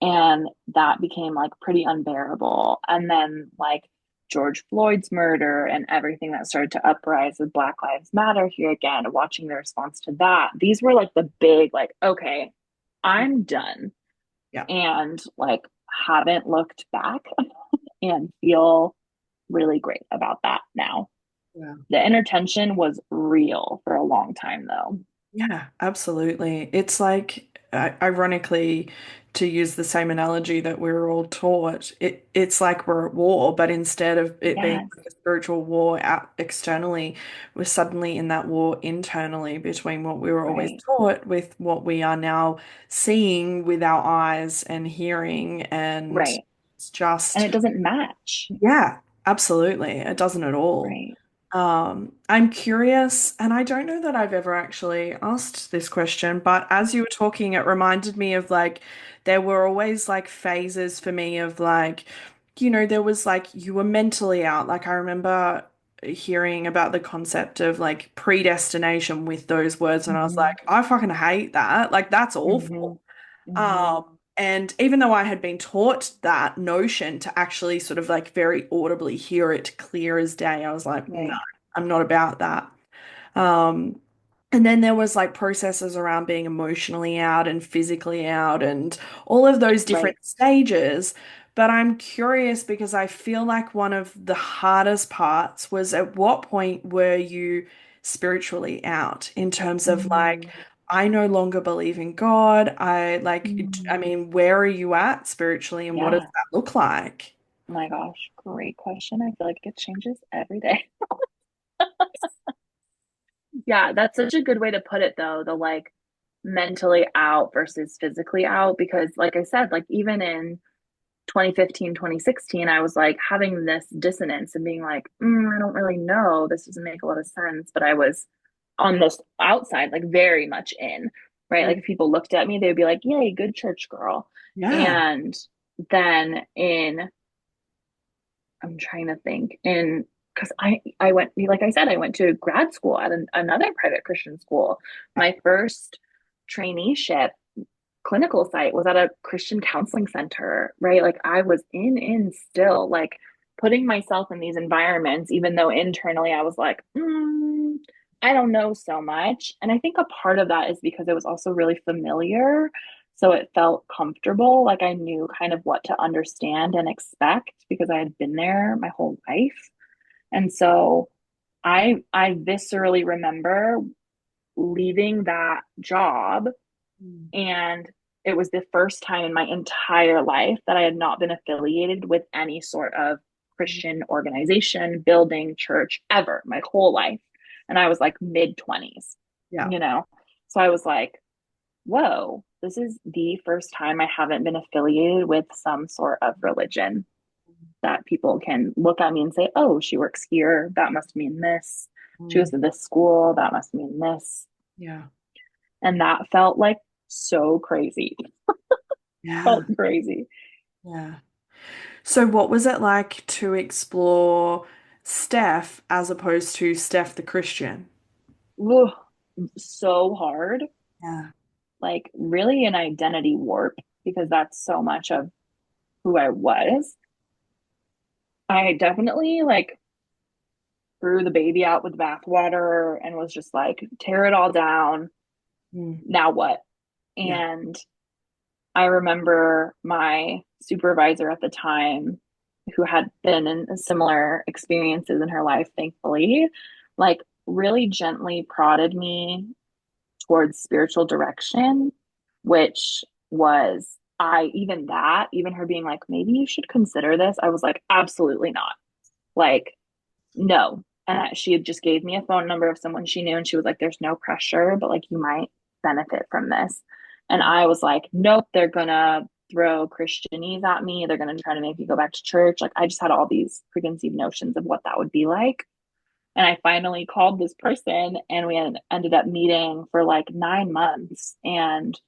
And that became like pretty unbearable. And then, like, George Floyd's murder and everything that started to uprise with Black Lives Matter here again, watching the response to that, these were like the big, like, okay, I'm done. Yeah. And like, haven't looked back and feel really great about that now. Yeah. The inner tension was real for a long time, though. Yeah, absolutely. It's like, ironically, to use the same analogy that we were all taught, it's like we're at war, but instead of it being Yes, like a spiritual war out externally, we're suddenly in that war internally between what we were always right, taught with what we are now seeing with our eyes and hearing. And right. it's And just, it doesn't match, yeah, absolutely. It doesn't at all. right? I'm curious, and I don't know that I've ever actually asked this question, but as you were talking, it reminded me of like there were always like phases for me of like, there was like you were mentally out. Like I remember hearing about the concept of like predestination with those words, and I was Mm-hmm. like, I fucking hate that. Like that's Mm-hmm. awful. Mm-hmm. And even though I had been taught that notion to actually sort of like very audibly hear it clear as day, I was like, no, Right, I'm not about that. Um, and then there was like processes around being emotionally out and physically out and all of those different right. stages. But I'm curious because I feel like one of the hardest parts was at what point were you spiritually out in terms of like, Mm-hmm. I no longer believe in God. I Mm-hmm. mean, where are you at spiritually and what does Yeah. that look like? My gosh, great question. I feel like it changes every day. Yeah, that's such a good way to put it, though, the like mentally out versus physically out. Because, like I said, like even in 2015, 2016, I was like having this dissonance and being like, I don't really know. This doesn't make a lot of sense. But I was on this outside, like very much in, right? Mm. Like if people looked at me, they would be like, yay, good church girl. Yeah. And then I'm trying to think in, because I went, like I said, I went to grad school at another private Christian school. My first traineeship clinical site was at a Christian counseling center, right? Like I was in still like putting myself in these environments, even though internally I was like, I don't know so much. And I think a part of that is because it was also really familiar. So it felt comfortable. Like I knew kind of what to understand and expect because I had been there my whole life. And so I viscerally remember leaving that job, Mm. and it was the first time in my entire life that I had not been affiliated with any sort of Christian organization, building, church ever, my whole life. And I was like mid 20s, Yeah. you know? So I was like, whoa, this is the first time I haven't been affiliated with some sort of religion that people can look at me and say, oh, she works here. That must mean this. She goes Mm. to this school. That must mean this. Yeah. And that felt like so crazy. Yeah. Felt crazy. Yeah. So, what was it like to explore Steph as opposed to Steph the Christian? Ugh, so hard. Yeah. Like, really an identity warp because that's so much of who I was. I definitely like threw the baby out with bathwater and was just like, tear it all down. Mm. Now what? Yeah. And I remember my supervisor at the time, who had been in similar experiences in her life, thankfully, like really gently prodded me towards spiritual direction, which was even her being like, maybe you should consider this. I was like, absolutely not. Like, no. And she had just gave me a phone number of someone she knew, and she was like, there's no pressure, but like you might benefit from this. And Mm. I was like, nope, they're gonna throw Christianese at me. They're gonna try to make me go back to church. Like I just had all these preconceived notions of what that would be like. And I finally called this person and we ended up meeting for like 9 months. And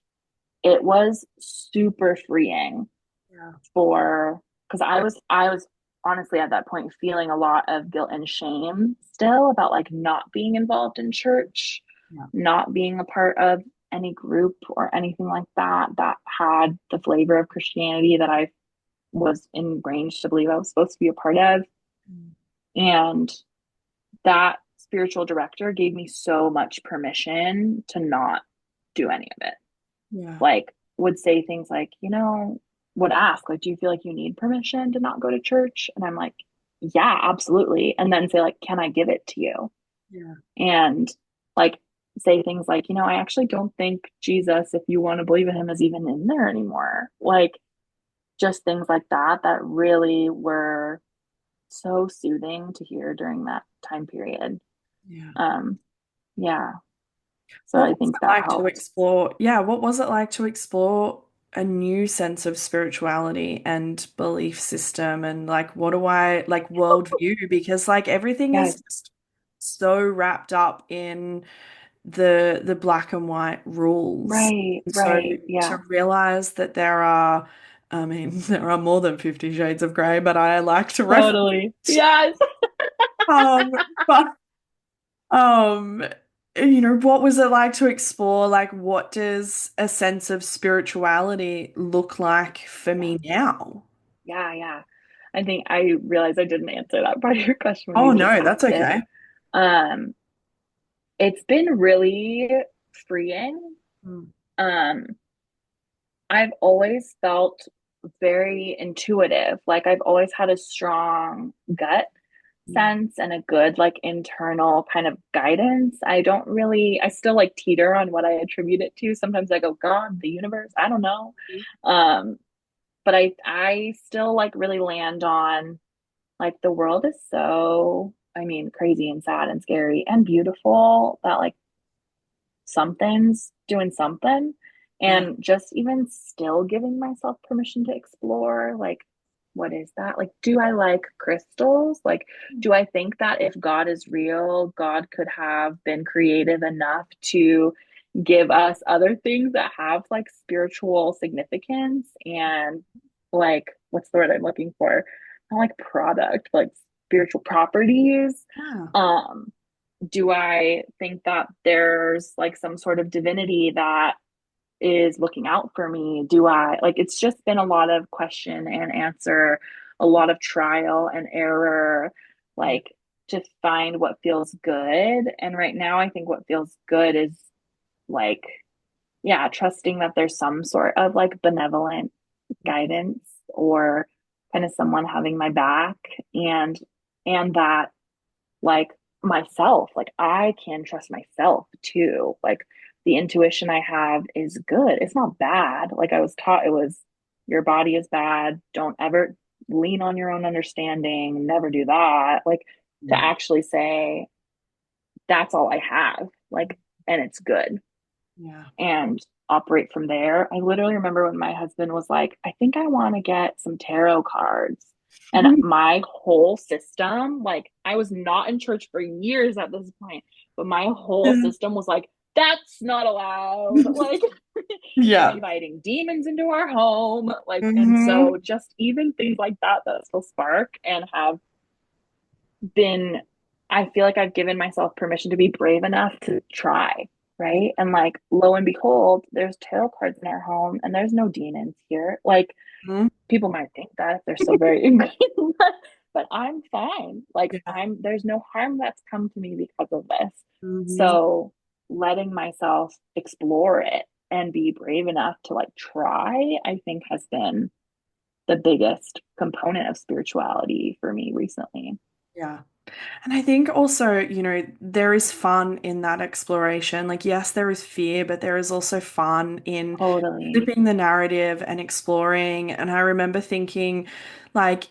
it was super freeing Yeah. for, because I was honestly at that point feeling a lot of guilt and shame still about like not being involved in church, Yeah. not being a part of any group or anything like that that had the flavor of Christianity that I was ingrained to believe I was supposed to be a part of. Mm. And that spiritual director gave me so much permission to not do any of it. Yeah. Like, would say things like, would ask, like, do you feel like you need permission to not go to church? And I'm like, yeah, absolutely. And then say, like, can I give it to you? Yeah. And like, say things like, I actually don't think Jesus, if you want to believe in him, is even in there anymore. Like, just things like that, that really were so soothing to hear during that time period. Yeah. Um, yeah. So What I was think it that like to helped. explore? Yeah, what was it like to explore a new sense of spirituality and belief system and like what do I like worldview? Because like everything Yeah. is just so wrapped up in the black and white rules. Right. And so Right. to Yeah. realize that there are, I mean, there are more than 50 shades of grey, but I like to reference. Totally. Yes. Um, but um, what was it like to explore, like, what does a sense of spirituality look like for Yeah. me now? Yeah. Yeah. I think I realized I didn't answer that part of your question when Oh, you just no, that's asked it. okay. Um, it's been really freeing. Mm. Um, I've always felt very intuitive. Like I've always had a strong gut Mm. sense and a good like internal kind of guidance. I still like teeter on what I attribute it to. Sometimes I go, God, the universe, I don't know. Um, but I still like really land on like the world is so, I mean, crazy and sad and scary and beautiful that like something's doing something. Yeah. And just even still giving myself permission to explore, like, what is that? Like, do I like crystals? Like, do I think that if God is real, God could have been creative enough to give us other things that have like spiritual significance and like, what's the word I'm looking for? Not like product, like spiritual properties. Yeah. Um, do I think that there's like some sort of divinity that is looking out for me? Do I like it's just been a lot of question and answer, a lot of trial and error, Yeah. like to find what feels good. And right now, I think what feels good is like, yeah, trusting that there's some sort of like benevolent guidance or kind of someone having my back and that like myself. Like I can trust myself too. Like the intuition I have is good. It's not bad. Like I was taught it was your body is bad. Don't ever lean on your own understanding. Never do that. Like to Yeah. actually say that's all I have. Like and it's good Yeah. and operate from there. I literally remember when my husband was like, I think I want to get some tarot cards. And my whole system, like, I was not in church for years at this point, but my whole Yeah. system was like, that's not allowed. Like, you're Yeah. inviting demons into our home. Like, and Hmm. so just even things like that still spark and have been I feel like I've given myself permission to be brave enough to try, Yeah. right? And like lo and behold, there's tarot cards in our home and there's no demons here. Like Mhm. people might think that if they're so very ingrained, but I'm fine. Like Yeah. there's no harm that's come to me because of this. Hmm. So letting myself explore it and be brave enough to like try, I think has been the biggest component of spirituality for me recently. Yeah. And I think also, there is fun in that exploration. Like, yes, there is fear, but there is also fun in Totally. flipping the narrative and exploring. And I remember thinking, like,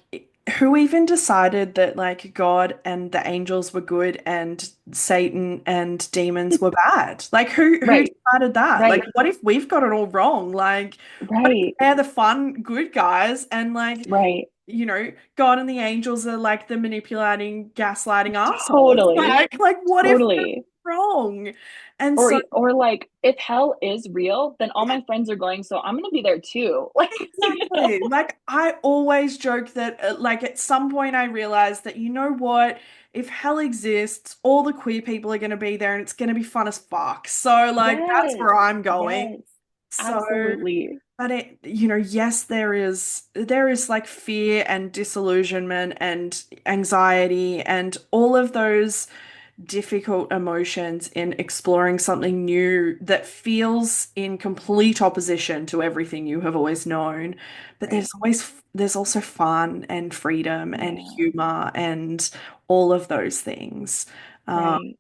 who even decided that, like, God and the angels were good and Satan and demons were bad? Like, who Right. decided that? Like, Right. what if we've got it all wrong? Like, what if Right. they're the fun, good guys and, like, Right. God and the angels are like the manipulating, gaslighting assholes. Totally. Like what if they're Totally. wrong? And so Or like if hell is real, then all my friends are going, so I'm gonna be there too. Like, exactly, like I always joke that like at some point I realized that what? If hell exists, all the queer people are going to be there and it's going to be fun as fuck. So like that's yes. where I'm going. Yes. So, Absolutely. but yes, there is like fear and disillusionment and anxiety and all of those difficult emotions in exploring something new that feels in complete opposition to everything you have always known. But Right. there's also fun and freedom and Yeah. humor and all of those things. Um, Right.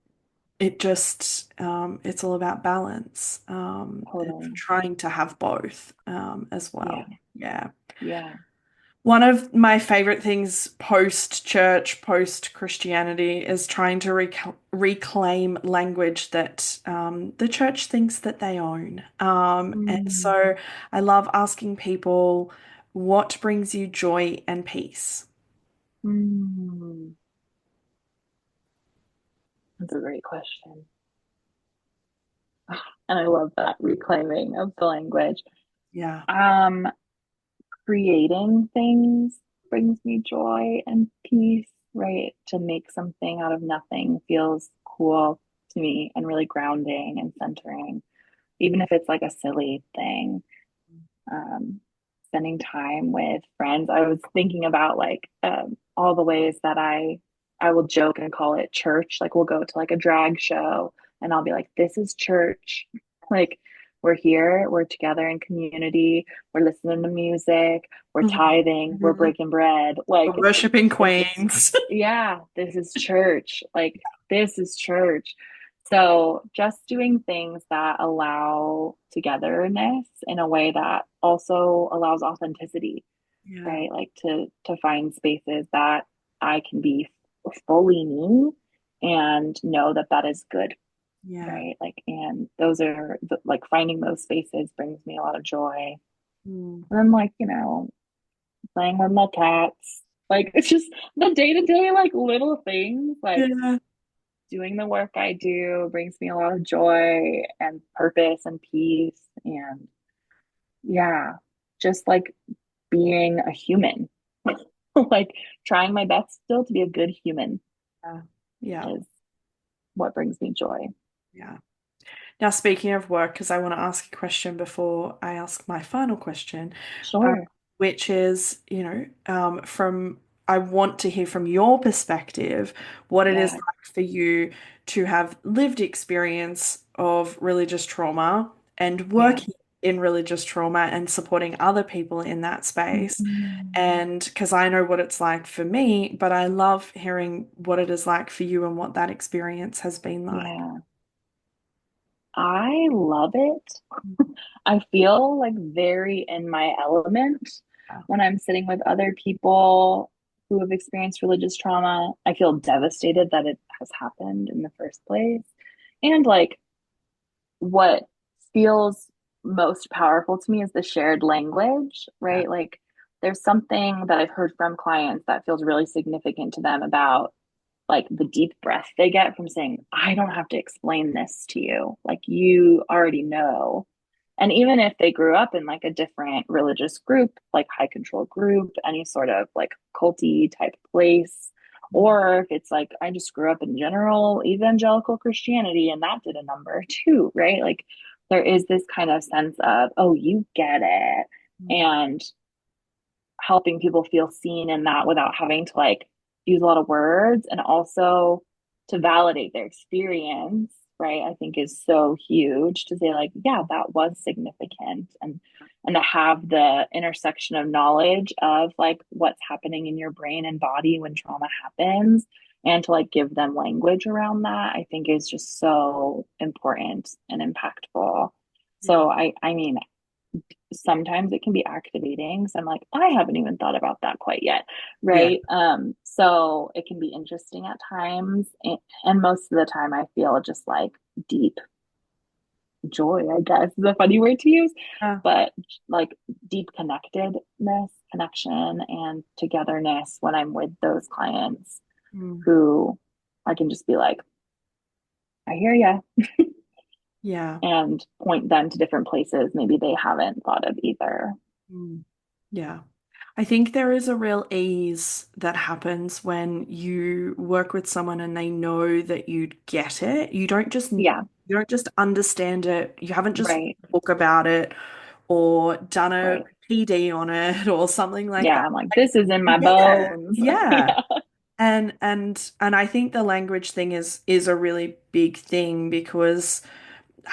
it's all about balance, and Totally. trying to have both, as Yeah. well. Yeah. Yeah. One of my favorite things post church, post Christianity is trying to reclaim language that the church thinks that they own. And Mm, so I love asking people, what brings you joy and peace? mm. That's a great question. And I love that reclaiming of the language. Yeah. Um, Creating things brings me joy and peace, right? To make something out of nothing feels cool to me and really grounding and centering, even if it's like a silly thing. um, Spending time with friends. I was thinking about like all the ways that I will joke and call it church. Like we'll go to like a drag show and I'll be like, "This is church." Like we're here, we're together in community, we're listening to music, we're Mhm. tithing, we're Mhm. breaking bread. Like Worshipping this is, queens. yeah, this is church. Like this is church. So just doing things that allow togetherness in a way that also allows authenticity, Yeah. right? Like to find spaces that I can be fully me and know that that is good, Yeah. right? Like, and those are like finding those spaces brings me a lot of joy. Mm. And then like, playing with my cats. Like it's just the day to day, like little things, like Yeah. doing the work I do brings me a lot of joy and purpose and peace. And yeah, just like being a human, like trying my best still to be a good human Yeah. Yeah. is what brings me joy. Yeah. Now, speaking of work, because I want to ask a question before I ask my final question, uh, Sure. which is, I want to hear from your perspective what it is Yeah. like for you to have lived experience of religious trauma and Yeah. working in religious trauma and supporting other people in that space. Mhm. And because I know what it's like for me, but I love hearing what it is like for you and what that experience has been like. Yeah. I love it. I feel like very in my element Yeah. when I'm sitting with other people who have experienced religious trauma. I feel devastated that it has happened in the first place. And like what feels most powerful to me is the shared language, Yeah. right? Like there's something that I've heard from clients that feels really significant to them about like the deep breath they get from saying, I don't have to explain this to you. Like you already know. And even if they grew up in like a different religious group, like high control group, any sort of like culty type place, or if it's like I just grew up in general evangelical Christianity and that did a number too, right? Like there is this kind of sense of, oh, you get it. Mm. And helping people feel seen in that without having to like use a lot of words and also to validate their experience, right? I think is so huge to say like, yeah, that was significant and to have the intersection of knowledge of like what's happening in your brain and body when trauma happens and to like give them language around that, I think is just so important and impactful. Yeah. So I mean, sometimes it can be activating. So I'm like, I haven't even thought about that quite yet. Yeah. Right. So it can be interesting at times. And most of the time I feel just like deep joy, I guess is a funny word to use, Yeah. but like deep connectedness, connection, and togetherness when I'm with those clients Mm. who I can just be like, I hear you, Yeah. and point them to different places maybe they haven't thought of either. Mm. Yeah. I think there is a real ease that happens when you work with someone and they know that you get it. Yeah, You don't just understand it. You haven't just read right, a book about it or done a right. PD on it or something like Yeah, that. I'm like, Like, this is in my yeah, bones. yeah. Yeah, And I think the language thing is a really big thing because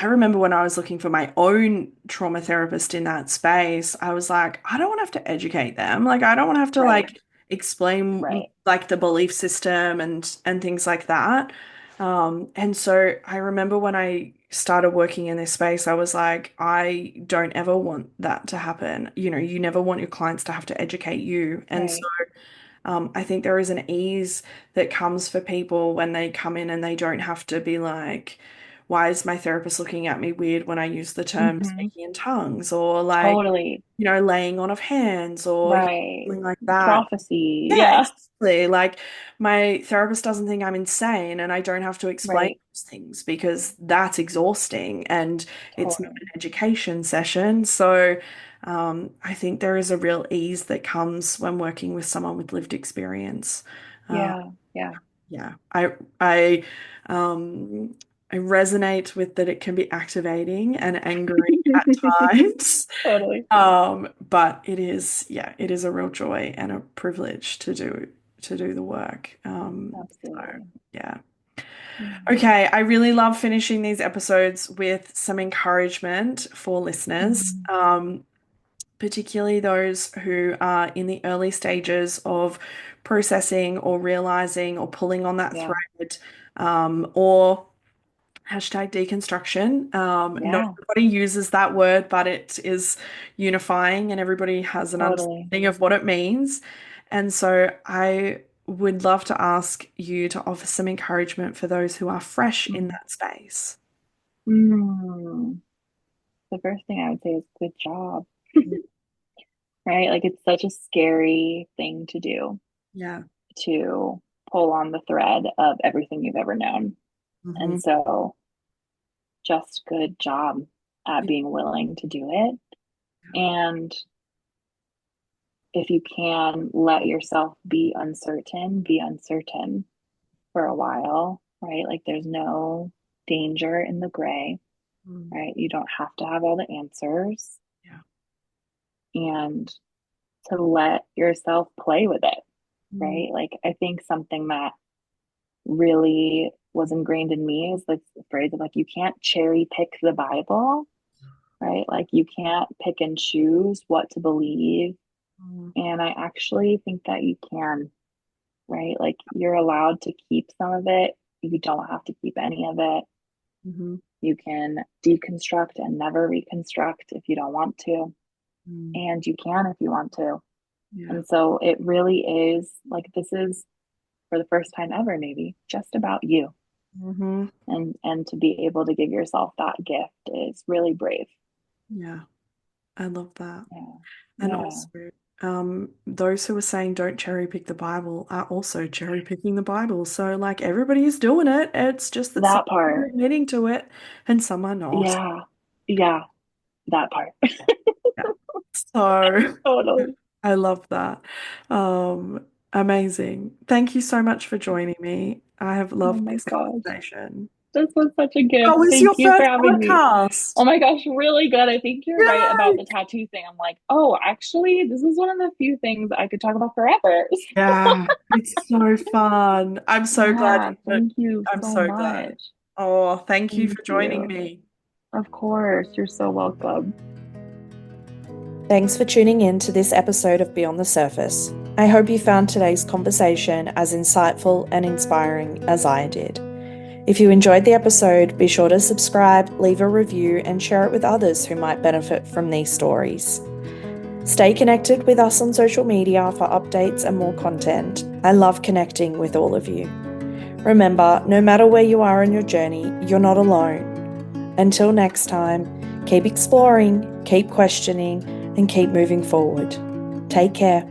I remember when I was looking for my own trauma therapist in that space, I was like, I don't want to have to educate them. Like, I don't want to have to right, like explain right. like the belief system and things like that. And so I remember when I started working in this space, I was like, I don't ever want that to happen. You know, you never want your clients to have to educate you. And so Right. I think there is an ease that comes for people when they come in and they don't have to be like, why is my therapist looking at me weird when I use the term Hmm. speaking in tongues or like, Totally. laying on of hands or Right. something like that. Prophecy. Yeah, Yeah. exactly. Like my therapist doesn't think I'm insane and I don't have to explain Right. those things because that's exhausting and it's not Totally. an education session. So I think there is a real ease that comes when working with someone with lived experience. Uh, Yeah. Yeah. yeah, I um I resonate with that it can be activating and angry at times. Totally. But it is, yeah, it is a real joy and a privilege to do the work. So Absolutely. yeah. Yeah. Okay, I really love finishing these episodes with some encouragement for listeners, Mhm. particularly those who are in the early stages of processing or realizing or pulling on that Yeah. thread, or hashtag deconstruction. Not Yeah. everybody uses that word, but it is unifying and everybody has an Totally. understanding of what it means. And so I would love to ask you to offer some encouragement for those who are fresh in Mhm. that space. Mm. The first thing I would say is good job, right? Like it's such a scary thing to do, Yeah. to pull on the thread of everything you've ever known. Hmm. And so just good job at Yeah. being willing to do it. And if you can let yourself be uncertain for a while, right? Like there's no danger in the gray, Mm. right? You don't have to have all the answers, Yeah. and to let yourself play with it, Mm. right? Like I think something that really was ingrained in me is like the phrase of like, you can't cherry pick the Bible, right? Like you can't pick and choose what to believe. Mm. And I actually think that you can, right? Like you're allowed to keep some of it. You don't have to keep any of it. Hmm. You can deconstruct and never reconstruct if you don't want to. Mm. And you can if you want to. Yeah. And so it really is like this is for the first time ever, maybe just about you. Hmm. And to be able to give yourself that gift is really brave. Yeah. I love that. Yeah. And Yeah. also, those who are saying don't cherry pick the Bible are also cherry picking the Bible. So, like, everybody is doing it. It's just that some That are part. admitting to it and some are not. Yeah. Yeah. That part. Yeah. So, Totally. I love that. Amazing. Thank you so much for joining me. I have Oh loved my this gosh. conversation. This was such a gift. How was Thank your you for first having me. Oh podcast? my gosh, really good. I think you're right about Yay! the tattoo thing. I'm like, oh, actually, this is one of the few things I could talk about forever. Yeah, it's so fun. I'm so glad Yeah, you put, thank you I'm so so glad. much. Oh, thank you Thank for joining you. me. Of course, you're so welcome. Thanks for tuning in to this episode of Beyond the Surface. I hope you found today's conversation as insightful and inspiring as I did. If you enjoyed the episode, be sure to subscribe, leave a review, and share it with others who might benefit from these stories. Stay connected with us on social media for updates and more content. I love connecting with all of you. Remember, no matter where you are in your journey, you're not alone. Until next time, keep exploring, keep questioning, and keep moving forward. Take care.